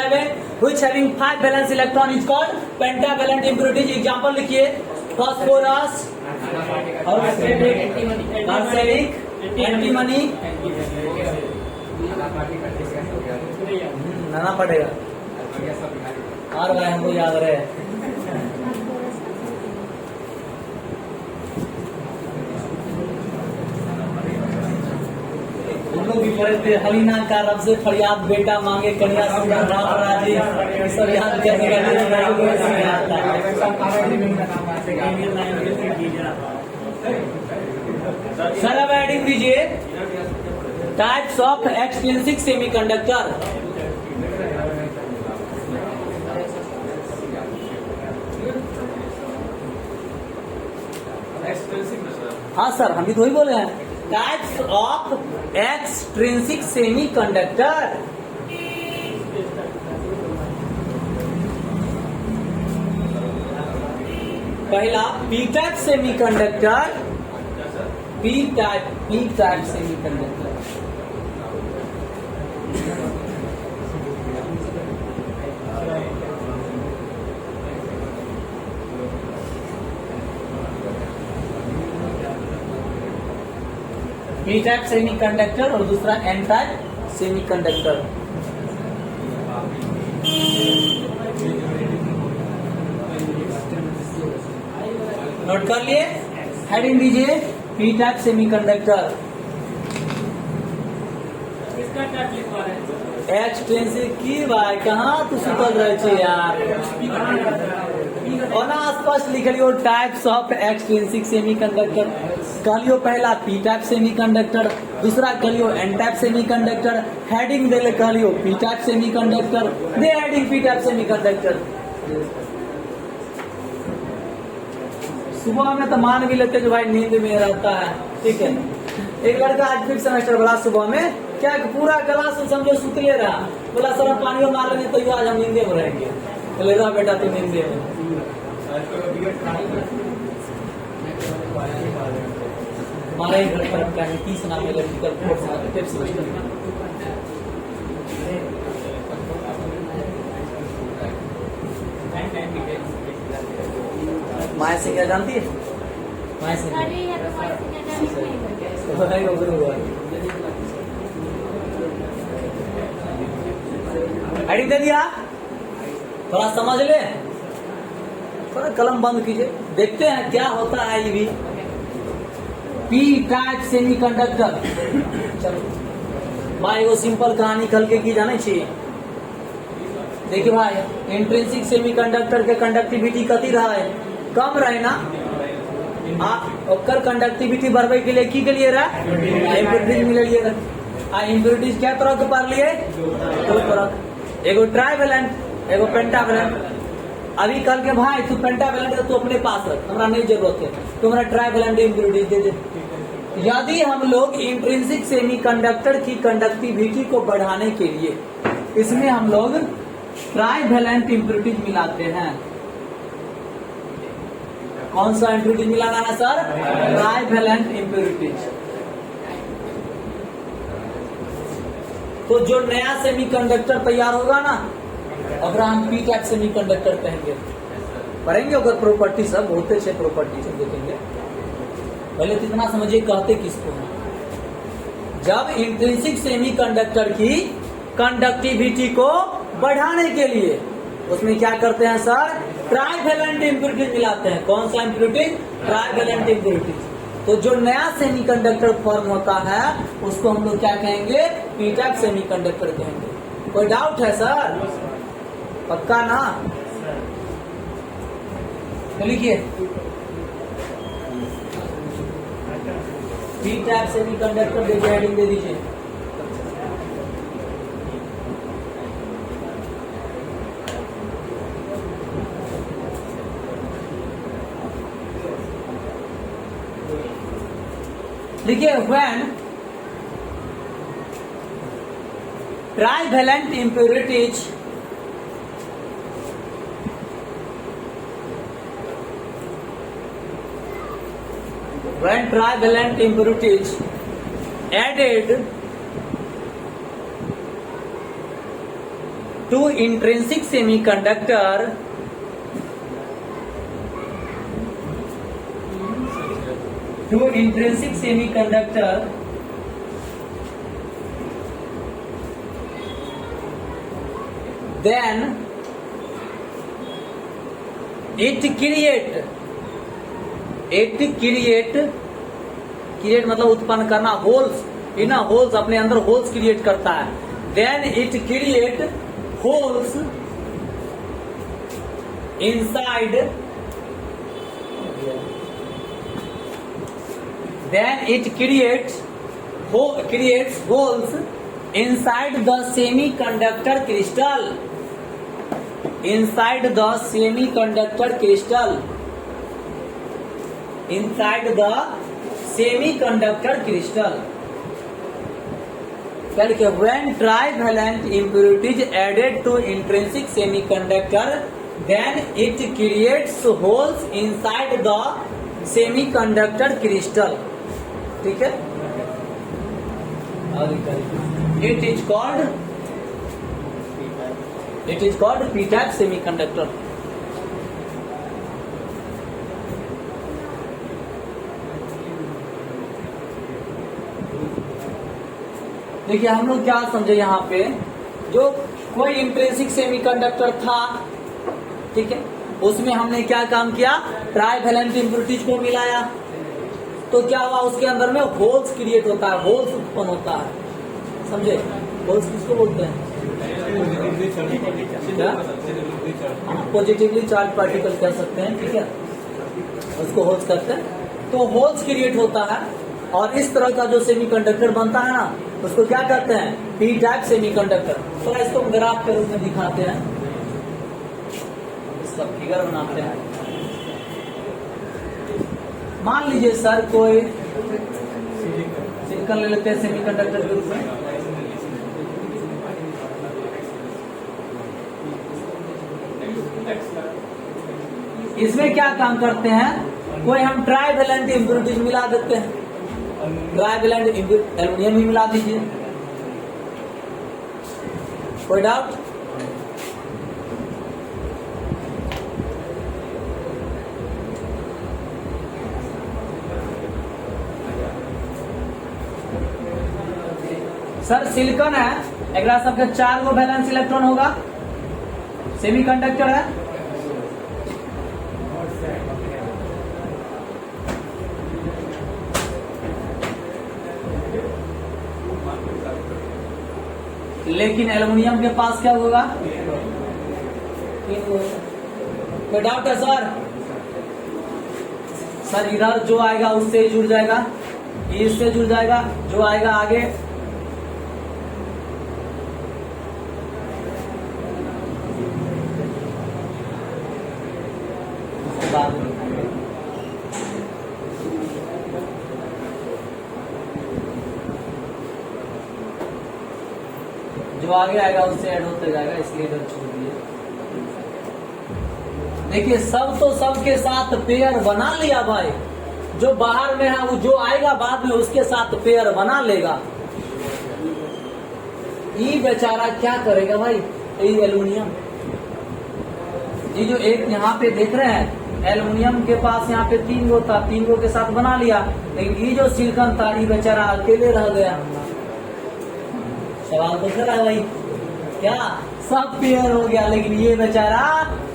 A: having 5 valence electron is called pentavalent impurities. Example लिखिए, फास्फोरस, आर्सेनिक, एंटीमनी, लाना पड़ेगा और भाई हमको याद रहे। हम लोग भी पढ़े थे, हलीना का रब से फरियाद बेटा मांगे कन्या सुंदर राम राजी, सब याद करने का सर। अब एडिंग दीजिए टाइप्स ऑफ एक्सट्रिंसिक सेमीकंडक्टर। हाँ सर, हम भी तो ही बोले हैं, टाइप्स ऑफ एक्सट्रिंसिक सेमीकंडक्टर। पहला P type semiconductor, P type semiconductor. P type semiconductor और दूसरा एन टाइप सेमीकंडक्टर। नोट कर लिए, हेडिंग दीजिए पी टाइप सेमीकंडक्टर।
B: किसका टाइप लिखवा रहे हैं?
A: एक्सट्रिंसिक की भाई कहाँ तू सुतल रहे छे यार, और ना स्पष्ट लिखलियो टाइप्स ऑफ एक्सट्रिंसिक सेमीकंडक्टर। कहलियो पहला पी टाइप सेमीकंडक्टर, दूसरा कहलियो एन टाइप सेमीकंडक्टर। हेडिंग देले कहलियो पी टाइप सेमीकंडक्टर, दे हेडिंग पी टाइप सेमीकंडक्टर। सुबह में तो मान भी लेते जो भाई नींद में रहता है, ठीक है। एक लड़का आज फिफ्थ सेमेस्टर वाला सुबह में क्या पूरा क्लास समझो सुतले रहा, बोला सर हम पानी मार लेंगे तो आज हम नींदे में रहेंगे। बोले रहा बेटा तू नींदे में। हमारे ही घर पर का 30 नाम इलेक्ट्रिकल कोर्स फिफ्थ सेमेस्टर। माया सिंह क्या जानती है? माया सिंह हेडिंग दे दिया, थोड़ा समझ ले, थोड़ा कलम बंद कीजिए, देखते हैं क्या होता है। ये भी पी टाइप सेमीकंडक्टर। चलो भाई वो सिंपल कहानी कल के की जाने चाहिए। देखिए भाई इंट्रिंसिक सेमीकंडक्टर के कंडक्टिविटी कति रहा है, कम रहे ना, ओकर कंडक्टिविटी बढ़ावे के लिए की के लिए रहा इम्प्यूरिटीज मिले लिए रहा। इम्प्यूरिटीज क्या तरह के पार लिए, दो तरह, एगो ट्राइवेलेंट एगो पेंटावेलेंट। अभी कल के भाई तू पेंटावेलेंट तू अपने पास रख, हमारा नहीं जरूरत है, तुम्हारा ट्राइवेलेंट इम्प्यूरिटीज दे दे। यदि हम लोग इंट्रिंसिक सेमीकंडक्टर की कंडक्टिविटी को बढ़ाने के लिए इसमें हम लोग ट्राइवेलेंट इम्प्यूरिटीज मिलाते हैं, कौन सा इम्प्योरिटीज मिलाना है सर? Trivalent impurities. तो जो नया सेमीकंडक्टर तैयार होगा ना, अगर हम पी टाइप सेमीकंडक्टर कहेंगे, पढ़ेंगे अगर प्रॉपर्टी सब बहुत अच्छे प्रॉपर्टी सब देखेंगे। पहले तो इतना समझिए कहते किसको है। जब इंट्रिंसिक सेमीकंडक्टर की कंडक्टिविटी को बढ़ाने के लिए उसमें क्या करते हैं सर? ट्राइवेलेंट इम्प्योरिटीज मिलाते हैं। कौन सा इम्प्योरिटीज? Trivalent impurities. तो जो नया सेमीकंडक्टर फॉर्म होता है उसको हम लोग क्या कहेंगे? पी टाइप सेमीकंडक्टर कहेंगे। कोई डाउट है सर? पक्का ना? तो लिखिए पी टाइप सेमीकंडक्टर देखिए, हेडिंग दे दीजिए। देखिए when trivalent impurities when trivalent impurities added to intrinsic semiconductor then create मतलब उत्पन्न करना, होल्स इन होल्स, अपने अंदर होल्स क्रिएट करता है। Then it create holes inside, then it creates holes inside the semiconductor crystal, inside the semiconductor crystal, inside the semiconductor crystal। क्या लिखे? when trivalent impurities added to intrinsic semiconductor then it creates holes inside the semiconductor crystal। ठीक है, it is called p-type semiconductor। देखिए हम लोग क्या समझे यहाँ पे, जो कोई इंट्रिंसिक सेमीकंडक्टर था, ठीक है, उसमें हमने क्या काम किया? ट्राइवेलेंट इम्प्योरिटीज को मिलाया, तो क्या हुआ? उसके अंदर में होल्स क्रिएट होता है, होल्स उत्पन्न होता है। समझे? होल्स किसको बोलते हैं? पॉजिटिवली चार्ज पार्टिकल कह सकते हैं, ठीक है, उसको होल्स करते हैं। तो होल्स क्रिएट होता है और इस तरह का जो सेमीकंडक्टर बनता है ना, उसको क्या कहते हैं? P type semiconductor. तो इसको ग्राफ के रूप में दिखाते हैं, इसका फिगर बनाते हैं। मान लीजिए सर कोई सिलिकॉन ले लेते हैं सेमीकंडक्टर के रूप में, इसमें क्या काम करते हैं? कोई हम ट्राइवेलेंट इम्प्योरिटीज मिला देते हैं, ट्राइवेलेंट एल्युमिनियम भी मिला दीजिए। कोई डाउट? सर सिलिकॉन है, एकरा सबके 4 गो वैलेंस इलेक्ट्रॉन होगा, सेमीकंडक्टर है, लेकिन एल्युमिनियम के पास क्या होगा? 3 होगा। कोई डाउट है सर? सर इधर जो आएगा उससे ही जुड़ जाएगा, इससे जुड़ जाएगा, जो आएगा आगे बाद में। जो आगे आएगा उससे ऐड होते जाएगा, इसलिए इधर छोड़ दिए। देखिए सब तो सबके साथ पेयर बना लिया भाई, जो बाहर में है वो जो आएगा बाद में उसके साथ पेयर बना लेगा। ये बेचारा क्या करेगा भाई, ये एल्युमिनियम, ये जो एक यहाँ पे देख रहे हैं एल्युमिनियम के पास यहाँ पे 3 गो था, 3 गो के साथ बना लिया, लेकिन ये जो सिलिकॉन था ये बेचारा अकेले रह गया। सवाल तो खड़ा है भाई, क्या सब पेयर हो गया लेकिन ये बेचारा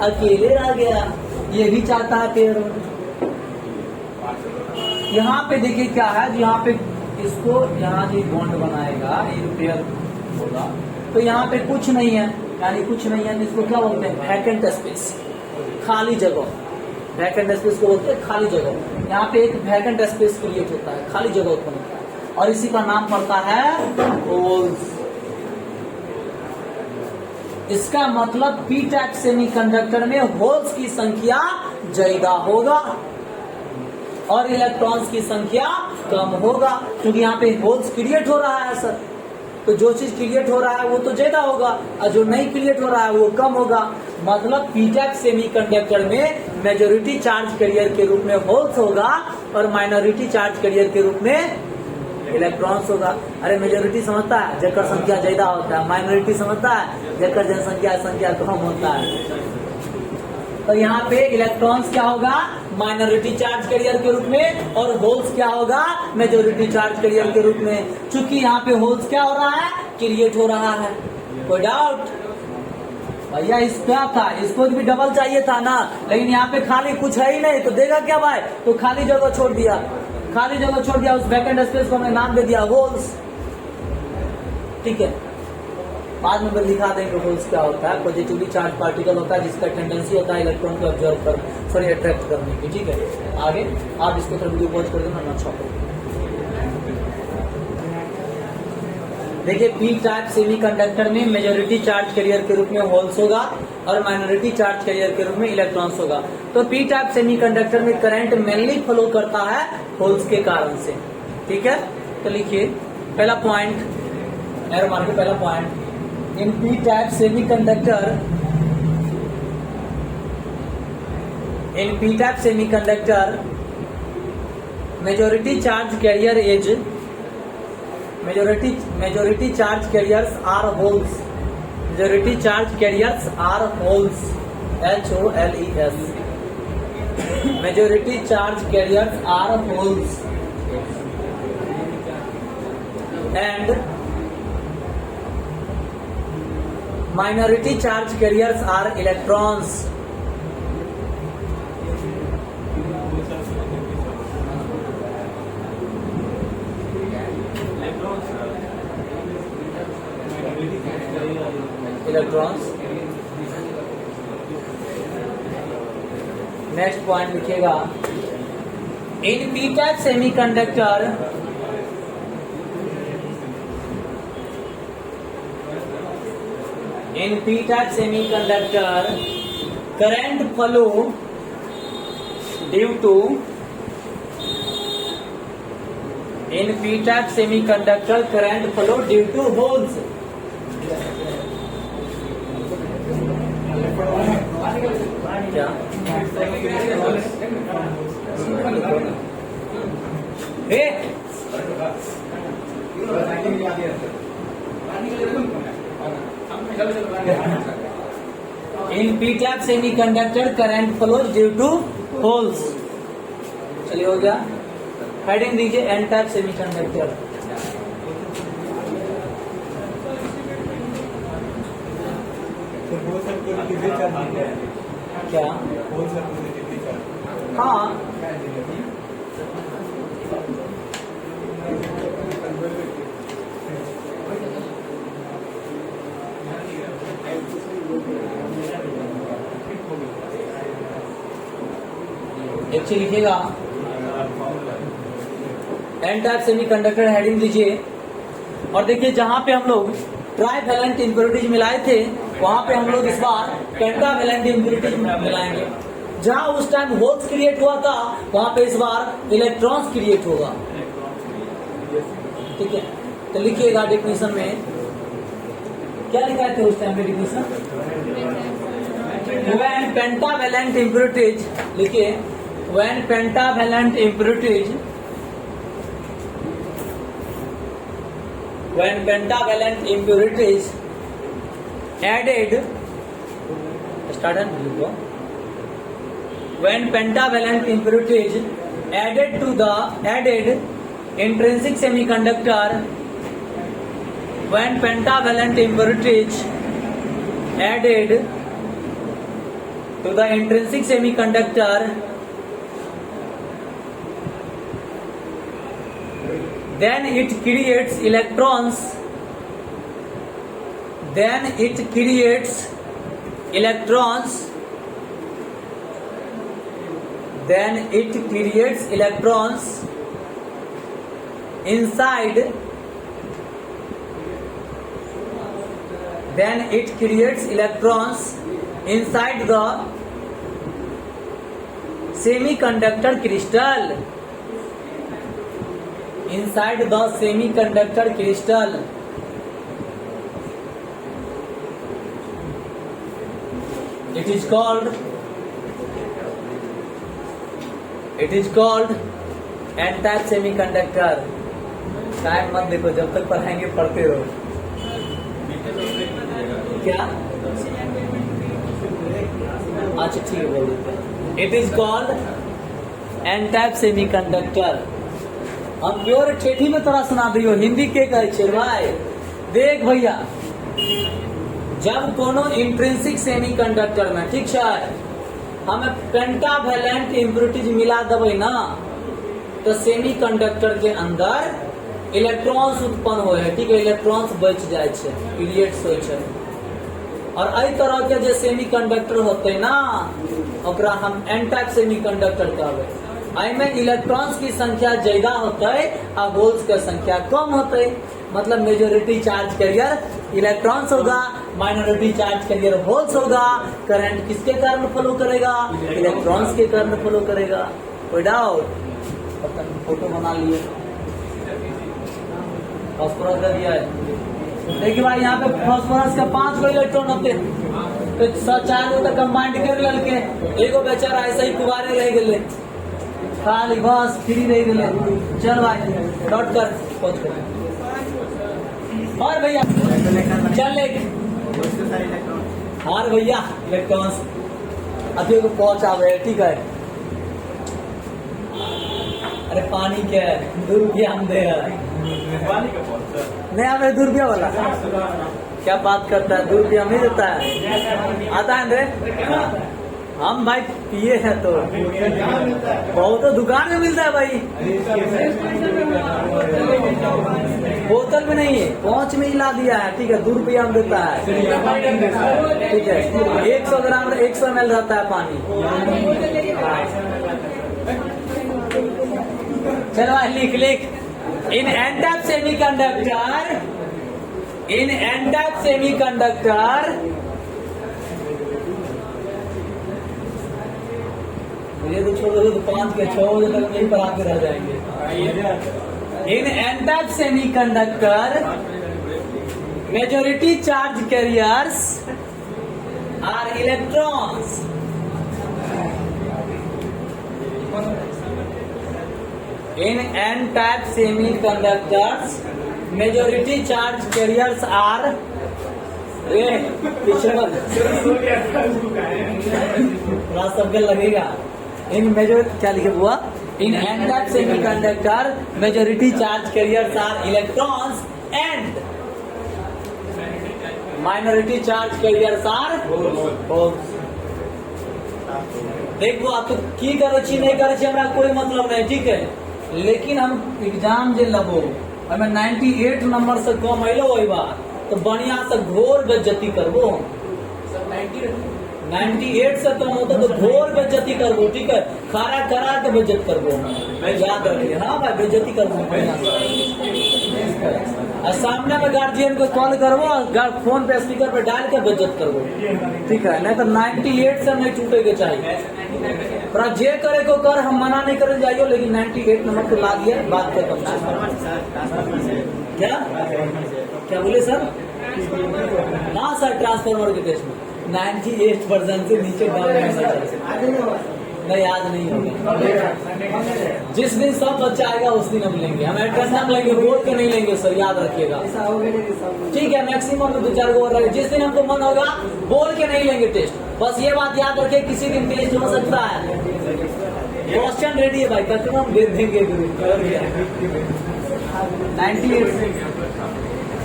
A: अकेले रह गया, ये भी चाहता है पेयर हो। यहाँ पे देखिए क्या है, यहाँ पे इसको यहाँ जो बॉन्ड बनाएगा ये पेयर होगा, तो यहाँ पे कुछ नहीं है, यानी कुछ नहीं है, इसको क्या बोलते हैं, वैकेंट स्पेस, खाली जगह। वैकेंट स्पेस को बोलते हैं खाली जगह। यहाँ पे एक वैकेंट स्पेस क्रिएट होता है, खाली जगह उत्पन्न होता है, और इसी का नाम पड़ता है होल्स। इसका मतलब पी टाइप सेमीकंडक्टर में होल्स की संख्या ज्यादा होगा और इलेक्ट्रॉन्स की संख्या कम होगा, क्योंकि यहाँ पे होल्स क्रिएट हो रहा है सर। तो जो चीज क्रिएट हो रहा है वो तो ज्यादा होगा और जो नहीं क्रिएट हो रहा है वो कम होगा। मतलब पी टाइप सेमीकंडक्टर में मेजॉरिटी चार्ज कैरियर के रूप में होल्स होगा और माइनॉरिटी चार्ज कैरियर के रूप में इलेक्ट्रॉन्स होगा। अरे मेजॉरिटी समझता है जेकर संख्या ज्यादा होता है, माइनॉरिटी समझता है जेकर संख्या कम होता है। तो यहाँ पे इलेक्ट्रॉन्स क्या होगा, माइनॉरिटी चार्ज कैरियर के रूप में, और होल्स क्या होगा, मेजॉरिटी चार्ज कैरियर के रूप में। चूंकि यहाँ पे होल्स क्या हो रहा है, क्रिएट हो रहा है। कोई डाउट भैया? इस क्या था, इसको भी डबल चाहिए था ना, लेकिन यहाँ पे खाली कुछ है ही नहीं, तो देगा क्या भाई, तो खाली जगह छोड़ दिया, खाली जगह छोड़ दिया, उस वैकेंट स्पेस को हमने नाम दे दिया होल्स। ठीक है, बाद में लिखा देंगे होल्स क्या होता है। पॉजिटिवली चार्ज पार्टिकल होता है जिसका टेंडेंसी होता है इलेक्ट्रॉन को ऑब्जर्व कर, सॉरी अट्रैक्ट करने की। ठीक है, आगे आप इसको थोड़ा वीडियो पॉज कर देना, अच्छा हो। देखिए पी टाइप सेमीकंडक्टर में मेजॉरिटी चार्ज कैरियर के रूप में होल्स होगा और माइनॉरिटी चार्ज कैरियर के रूप में इलेक्ट्रॉन्स होगा। तो पी टाइप सेमीकंडक्टर में करंट मेनली फ्लो करता है होल्स के कारण से। ठीक है, तो लिखिए पहला पॉइंट, एरो मार के पहला point, in p-type semiconductor, in p-type semiconductor majority charge carrier is majority charge carriers are holes, majority charge carriers are holes, HOLES, majority charge carriers are holes, and minority charge carriers are electrons. Electrons. Next point लिखिएगा, in p-type semiconductor in p-type semiconductor current flow due to in p-type semiconductor current flow due to holes. क्या in p-type semiconductor current flows due to holes. चलिए हो गया। Heading दीजिए n-type semiconductor। क्या? हाँ, एक चीज लिखिएगा, एन टाइप सेमीकंडक्टर हेडिंग दीजिए, और देखिए जहां पे हम लोग ट्राइवैलेंट इम्प्योरिटीज मिलाए थे वहां पे हम लोग इस बार पेंटावैलेंट इम्प्योरिटीज मिलाएंगे। जहां उस टाइम होल्स क्रिएट हुआ था वहां पे इस बार इलेक्ट्रॉन्स क्रिएट होगा। ठीक है, तो लिखिएगा डेफिनेशन में क्या लिखा थे उस टाइम पे, डेफिनेशन when pentavalent impurities, लिखिए, when pentavalent impurities, when pentavalent impurities added, start and go. When pentavalent impurities added to the intrinsic semiconductor, when pentavalent impurities added to the intrinsic semiconductor, then it creates electrons, inside, the semiconductor crystal. Inside the semiconductor crystal, it is called n-type semiconductor. Time मत देखो, जब तक पढ़ाएंगे पढ़ते रहो। क्या? अच्छा ठीक है, बोल देते हैं। It is called n-type semiconductor. हम प्योर ठेठी में तोरा सुना दियो, हिंदी के कहे छे भाई। देख भैया, जब कोनो इंट्रिंसिक सेमीकंडक्टर में, ठीक है, हमें पेंटावेलेंट इम्प्यूरिटीज मिला देबै ना, तो सेमीकंडक्टर के अंदर इलेक्ट्रॉन्स उत्पन्न हो है, ठीक है, इलेक्ट्रॉन्स बच जाए छे, पीरियड्स होय छे। और एहि तरह के जे सेमीकंडक्टर होते ना, ओकरा हम एन-टाइप सेमीकंडक्टर कहबै। एहिमे इलेक्ट्रॉन्स की संख्या ज्यादा होते और होल्स की संख्या कम होते, मतलब मेजोरिटी चार्ज कैरियर इलेक्ट्रॉन्स होगा, माइनॉरिटी चार्ज कैरियर होल्स होगा। करंट किसके कारण फ्लो करेगा? इलेक्ट्रॉन्स के कारण फ्लो करेगा। कोई डाउट? फोटो बना लिए, फास्फोरस दे दिया है। देखिए भाई, यहाँ पे फास्फोरस का 5 गो इलेक्ट्रॉन होते हैं, तो 4 गो तो कंबाइंड कर ललके, एगो बेचारा ऐसे ही कुवारे रह गए, खाली बस फ्री रह गए। चल भाई डॉट कर, पहुंच कर। और भैया चल ले, हाँ भैया इलेक्ट्रॉन्स अभी को पहुंचा गए, ठीक है। अरे पानी क्या है, 2 रुपया हम दे नहीं, हमें 2 रुपया वाला क्या बात करता है, 2 रुपया नहीं देता है, आता है रे। हम भाई पिए हैं तो बहुत तो दुकान में मिलता है भाई, बोतल में नहीं है, पहुंच में ही ला दिया है, ठीक है। 2 रुपया हम देता है, ठीक है। 100 ग्राम 100 ml रहता है पानी। चलो भाई लिख इन n-type semiconductor ये तो छोड़ दो, तो 5 के 6 बजे तक यही पर आके रह जाएंगे। इन n-type semiconductor majority charge carriers are electrons. In n-type semiconductors, majority charge carriers are थोड़ा सबके लगेगा। इन मेजर क्या लिखे हुआ? इन n-type semiconductor, majority charge carriers are electrons and minority charge carriers are holes. देखो आप तो की करे छी नहीं करे छी हमरा कोई मतलब नहीं, ठीक है। लेकिन हम एग्जाम जे लगो हमें 98 नंबर से कम अलो ओई बार तो बढ़िया से घोर बेइज्जती करबो। 98 से कम होता तो घोर बेइज्जती करबो, ठीक है। खारा करा के बेइज्जत करबो, याद रखिए। हाँ भाई बेइज्जती करबो बढ़िया से। और सामने में गार्जियन को कॉल करबो, फोन पे स्पीकर पे डाल के बेइज्जत करबो, ठीक है। नहीं तो 98 से नहीं छूटे के चाहिए। पर जे करे को कर, हम मना नहीं करे जाइयो, लेकिन 98 नंबर को ला दिया, बात कर। क्या क्या बोले सर? हाँ सर, ट्रांसफार्मर के केस में 98% से नीचे डाउन नहीं होना चाहिए। नहीं, आज नहीं होगा। जिस दिन सब बच्चा आएगा उस दिन हम लेंगे। हम एटेंडेंस लेंगे, बोल के नहीं लेंगे सर, याद रखिएगा। ठीक है, मैक्सिमम में 2-4 गो और रहे। जिस दिन हमको मन होगा बोल के नहीं लेंगे टेस्ट। बस ये बात याद रखिए, किसी दिन टेस्ट हो सकता है। क्वेश्चन रेडी है भाई, कितना हम दे देंगे 98।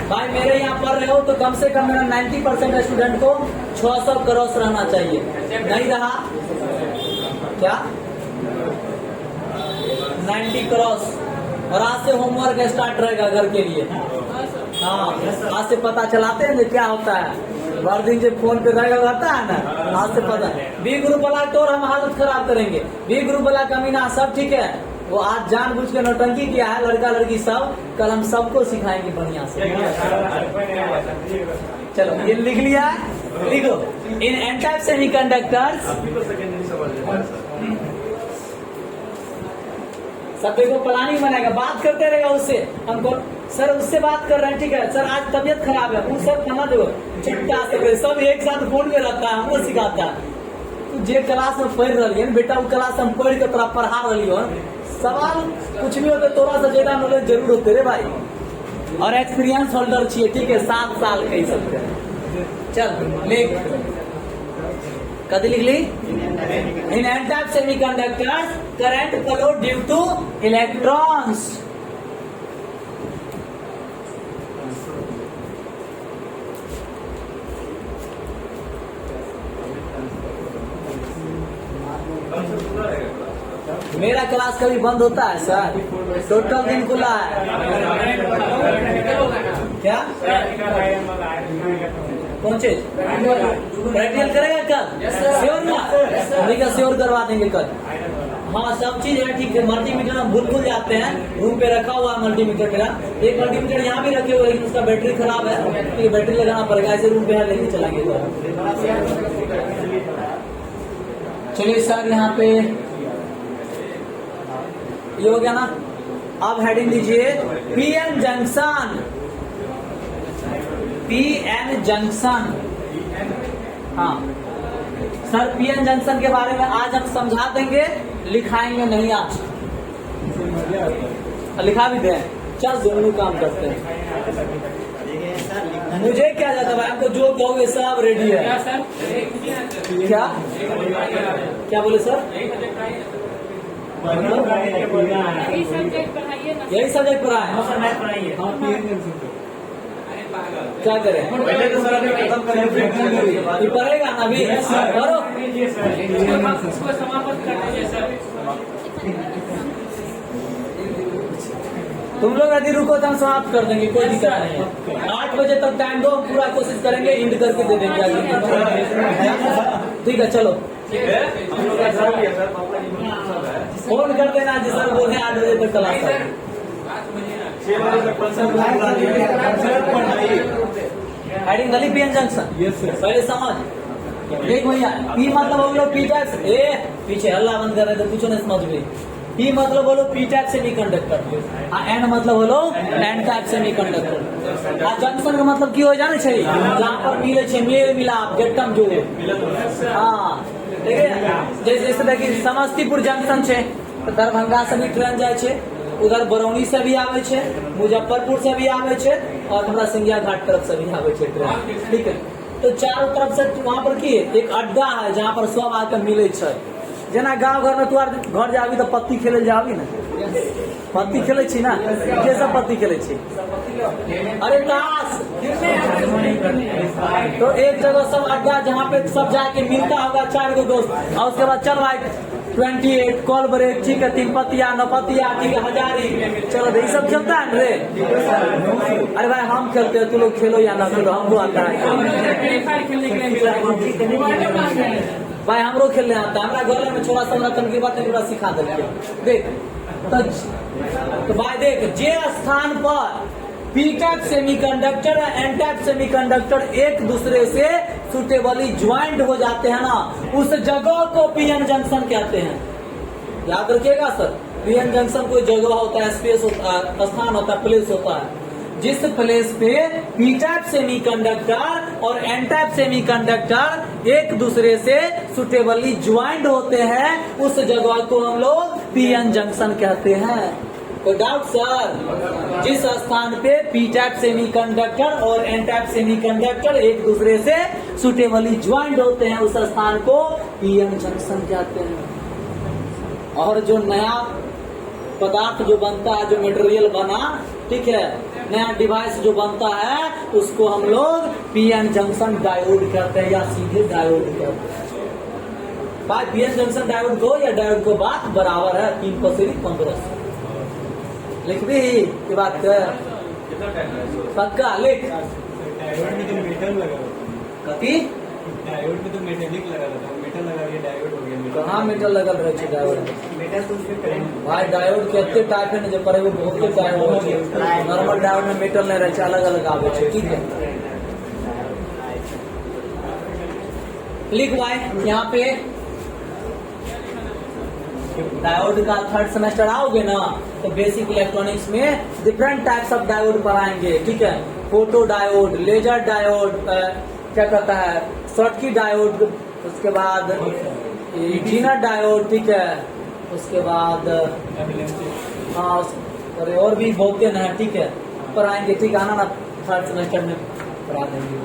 A: भाई मेरे यहाँ पढ़ रहे हो तो कम से कम मेरा 90% स्टूडेंट को 600 क्रॉस रहना चाहिए। नहीं रहा क्या 90 क्रॉस। और आज से होमवर्क स्टार्ट रहेगा घर के लिए। हाँ, आज से पता चलाते हैं क्या होता है। हर दिन जो फोन पे रहेगा रहता है ना, आज से पता। बी ग्रुप वाला तो हम हालत खराब करेंगे। बी ग्रुप वाला कमीना सब ठीक है, वो आज जानबूझ के नौटंकी किया है। लड़का लड़की सब, कल हम सबको सिखाएंगे बढ़िया से। चलो ये लिख लिया, लिखो। इन एन टाइप सेमीकंडक्टर्स सब देखो प्लानिंग बनाएगा, बात करते रहेगा उससे। हमको सर उससे बात कर रहे हैं, ठीक है सर आज तबियत खराब है, वो सब समझ दो छुट्टा से सब एक साथ फोन में रहता है, हमको सिखाता है। तू जे क्लास में पढ़ रही है बेटा, वो क्लास हम पढ़ के तोरा पढ़ा रही हो। सवाल कुछ भी होते तोरा से ज्यादा नॉलेज जरूर होते रे भाई। और एक्सपीरियंस होल्डर चाहिए, ठीक है 7 साल कह सकते हैं। चल लिख, कद लिख ली। In N type semiconductors current flow due to electrons. मेरा क्लास कभी बंद होता है सर? टोटल दिन खुला है। क्या कौन चीज प्रैक्टिकल करेगा कल? श्योर ना? नहीं का श्योर करवा देंगे कल। हाँ सब चीज है ठीक है। मल्टीमीटर हम भूल जाते हैं, रूम पे रखा हुआ मल्टीमीटर मेरा। एक मल्टीमीटर यहाँ भी रखे हुए, लेकिन उसका बैटरी खराब है, तो ये बैटरी लगाना पड़ेगा। ऐसे रूम पे है, लेके चलाएंगे तो। चलिए सर यहाँ पे ये हो गया ना। अब हेडिंग दीजिए पीएन जंक्शन। पीएन जंक्शन, हाँ सर पीएन जंक्शन के बारे में आज हम समझा देंगे, लिखाएंगे नहीं आज। लिखा भी दें, चल दोनों काम करते हैं। मुझे क्या जाता भाई, आपको जो कहोगे सब रेडी है। क्या क्या बोले सर?
C: यही सब्जेक्ट पढ़ाइए ना।
A: यही सब्जेक्ट पढ़ाए। क्या करें? ये पढ़ेगा ना अभी, करो।
B: इसको समाप्त कर दीजिए सर।
A: तुम लोग यदि रुको तो हम समाप्त कर देंगे, कोई दिक्कत नहीं है। 8 बजे तक टाइम दो, हम पूरा कोशिश करेंगे इंड करके दे देंगे। ठीक है चलो फोन कर देना जी सर, बोले 8 बजे तक क्लास है। हेडिंग गली पीएन जंक्शन पहले समझ। देख भैया पी मतलब बोलो पी टाइप। ए पीछे हल्ला बंद कर रहे थे, कुछ नहीं समझ गई। पी मतलब बोलो पी टाइप सेमीकंडक्टर। एन मतलब बोलो एन टाइप सेमीकंडक्टर। आ जंक्शन का मतलब की हो जाने चाहिए जहाँ पर मिले छे मेल मिलाप गेटम जो। हाँ जैसे देखिए समस्तीपुर जंक्शन छे तो दरभंगा से भी ट्रेन जाए छे, उधर बरौनी से भी आवे छे, मुजफ्फरपुर से भी आवे छे, और हमरा सिंधिया घाट तरफ से भी आवे छे ट्रेन। ठीक है, तो चारों तरफ से वहाँ पर की एक अड्डा है जहाँ पर सब आकर मिले छे। जना गाँव घर में तू घर जाबी तो पत्ती खेले जाबी ना, पत्ती खेले छी ना, के सब पत्ती खेले छी? अरे ताश। तो एक जगह सब अड्डा जहाँ पे सब जाके मिलता होगा 4 गो दोस्त, और उसके बाद चल भाई 28 कॉल ब्रेक, ठीक है 3 पत्तिया 9 पत्तिया, ठीक है 1000। चलो भाई सब खेलता है रे। अरे भाई हम खेलते हैं, तू लोग खेलो या ना खेलो, हमको आता है भाई, हमरो खेलने आता है। हमारा घर में छोड़ा सा रतन की बात पूरा सिखा देंगे। देख तो भाई देख, जे स्थान पर पी टाइप सेमीकंडक्टर और एन टाइप सेमीकंडक्टर एक दूसरे से सुटेबली ज्वाइंट हो जाते हैं ना, उस जगह को पीएन जंक्शन कहते हैं। याद रखिएगा सर, पीएन जंक्शन कोई जगह होता है, स्पेस होता है, स्थान होता है, प्लेस होता है। जिस प्लेस पे पी टाइप सेमीकंडक्टर और एन टाइप सेमीकंडक्टर एक दूसरे से सुटेबली ज्वाइंट होते हैं, उस जगह को हम लोग पीएन जंक्शन कहते हैं। तो डाउट सर, जिस स्थान पे पी टाइप सेमीकंडक्टर और एन टाइप सेमीकंडक्टर एक दूसरे से सुटेबली ज्वाइंट होते हैं, उस स्थान को पीएन जंक्शन कहते हैं। और जो नया पदार्थ जो बनता है, जो मटेरियल बना, ठीक है, नया डिवाइस जो बनता है, उसको हम लोग पीएन जंक्शन डायोड कहते हैं या सीधे डायोड कहते हैं। भाई पीएन जंक्शन डायोड को या डायोड को बात बराबर है 3 × 15 लिख भी ये बात
B: कितना टाइम है?
A: पक्का लिख।
E: डायोड में तो मेटल लगा था,
A: कथी
E: डायोड में तो मेटेलिक लगा था, मेटल लगा के डायोड हो गया।
A: कहाँ मीटर लगल रहे छै डायोड में?
E: मेटल तो उसमें करंट
A: भाई डायोड के एते टाइप है, जब पड़े बहुत डायोड होइ छै। नॉर्मल डायोड में मेटल नहीं रहे छै, अलग अलग आवे छै, ठीक है। लिख भाई यहाँ पे डायोड का 3rd सेमेस्टर आओगे ना, तो बेसिक इलेक्ट्रॉनिक्स में डिफरेंट टाइप्स ऑफ डायोड पढ़ाएंगे, ठीक है। फोटो डायोड, लेजर डायोड, क्या कहता है, शॉर्टकी डायोड, उसके बाद जीनर डायोड, ठीक है, उसके बाद हाँ अरे और भी बहुत ना, ठीक है, पढ़ाएंगे, ठीक है ना 3rd सेमेस्टर में पढ़ा देंगे।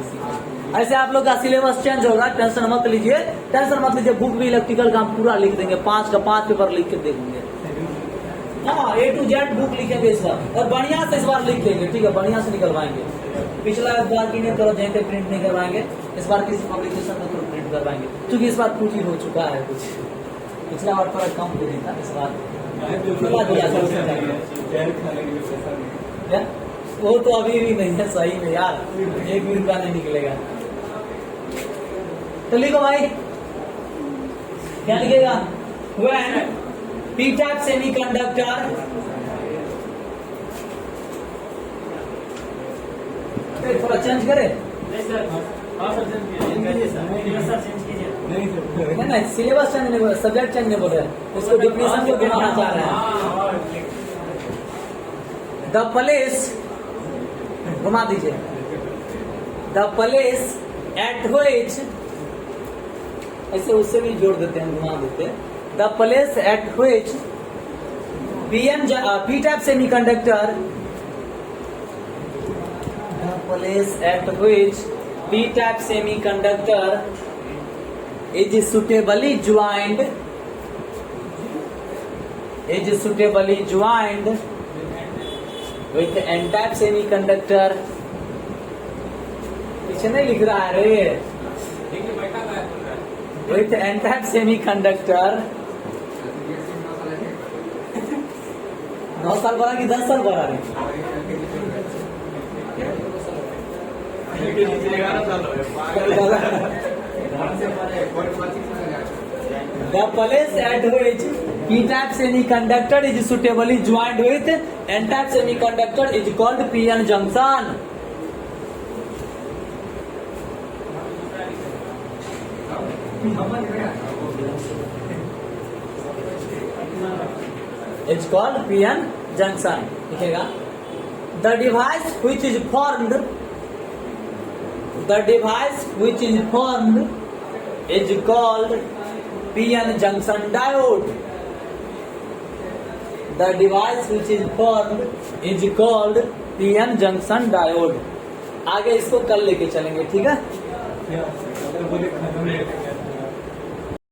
A: ऐसे आप लोग का सिलेबस चेंज होगा, टेंशन मत लीजिए, टेंशन मत लीजिए। बुक भी इलेक्ट्रिकल का हम पूरा लिख देंगे, 5 का 5 पेपर लिख के दे देंगे। हाँ A to Z बुक लिखेंगे इस बार, और बढ़िया से इस बार लिख देंगे, ठीक है, बढ़िया से निकलवाएंगे। पिछला बार की नहीं तो जहीं पे प्रिंट नहीं करवाएंगे, इस बार किसी पब्लिकेशन में तो प्रिंट करवाएंगे, क्योंकि इस बार पूरी हो चुका है कुछ। पिछला बार थोड़ा कम पूरी था, इस बार क्या? वो तो अभी भी नहीं है सही में यार, 1 भी रुपया नहीं निकलेगा। तो लिखो भाई, क्या लिखेगा? When P type semiconductor थोड़ा चेंज करे, नहीं सिलेबस चेंज नहीं बोल रहे, सब्जेक्ट चेंज नहीं बोल रहे, उसको डिफिनेशन को घुमाना चाह रहे हैं। द प्लेस, घुमा दीजिए, द प्लेस एट व्हिच, ऐसे उससे भी जोड़ देते हैं, घुमा देते हैं। The place at which P type semiconductor, the place at which p-type semiconductor is suitably joined with n-type semiconductor। पीछे नहीं लिख रहा है रे, with n-type semiconductor। 9 साल पढ़ा कि 10 साल पढ़ा रे? The place at which p-type semiconductor is suitably joined with n-type semiconductor is called p-n junction। It's called p-n junction, लिखेगा। The device which is formed is called p-n junction diode। The device which is formed is called p-n junction diode। आगे इसको कल लेके चलेंगे, ठीक है।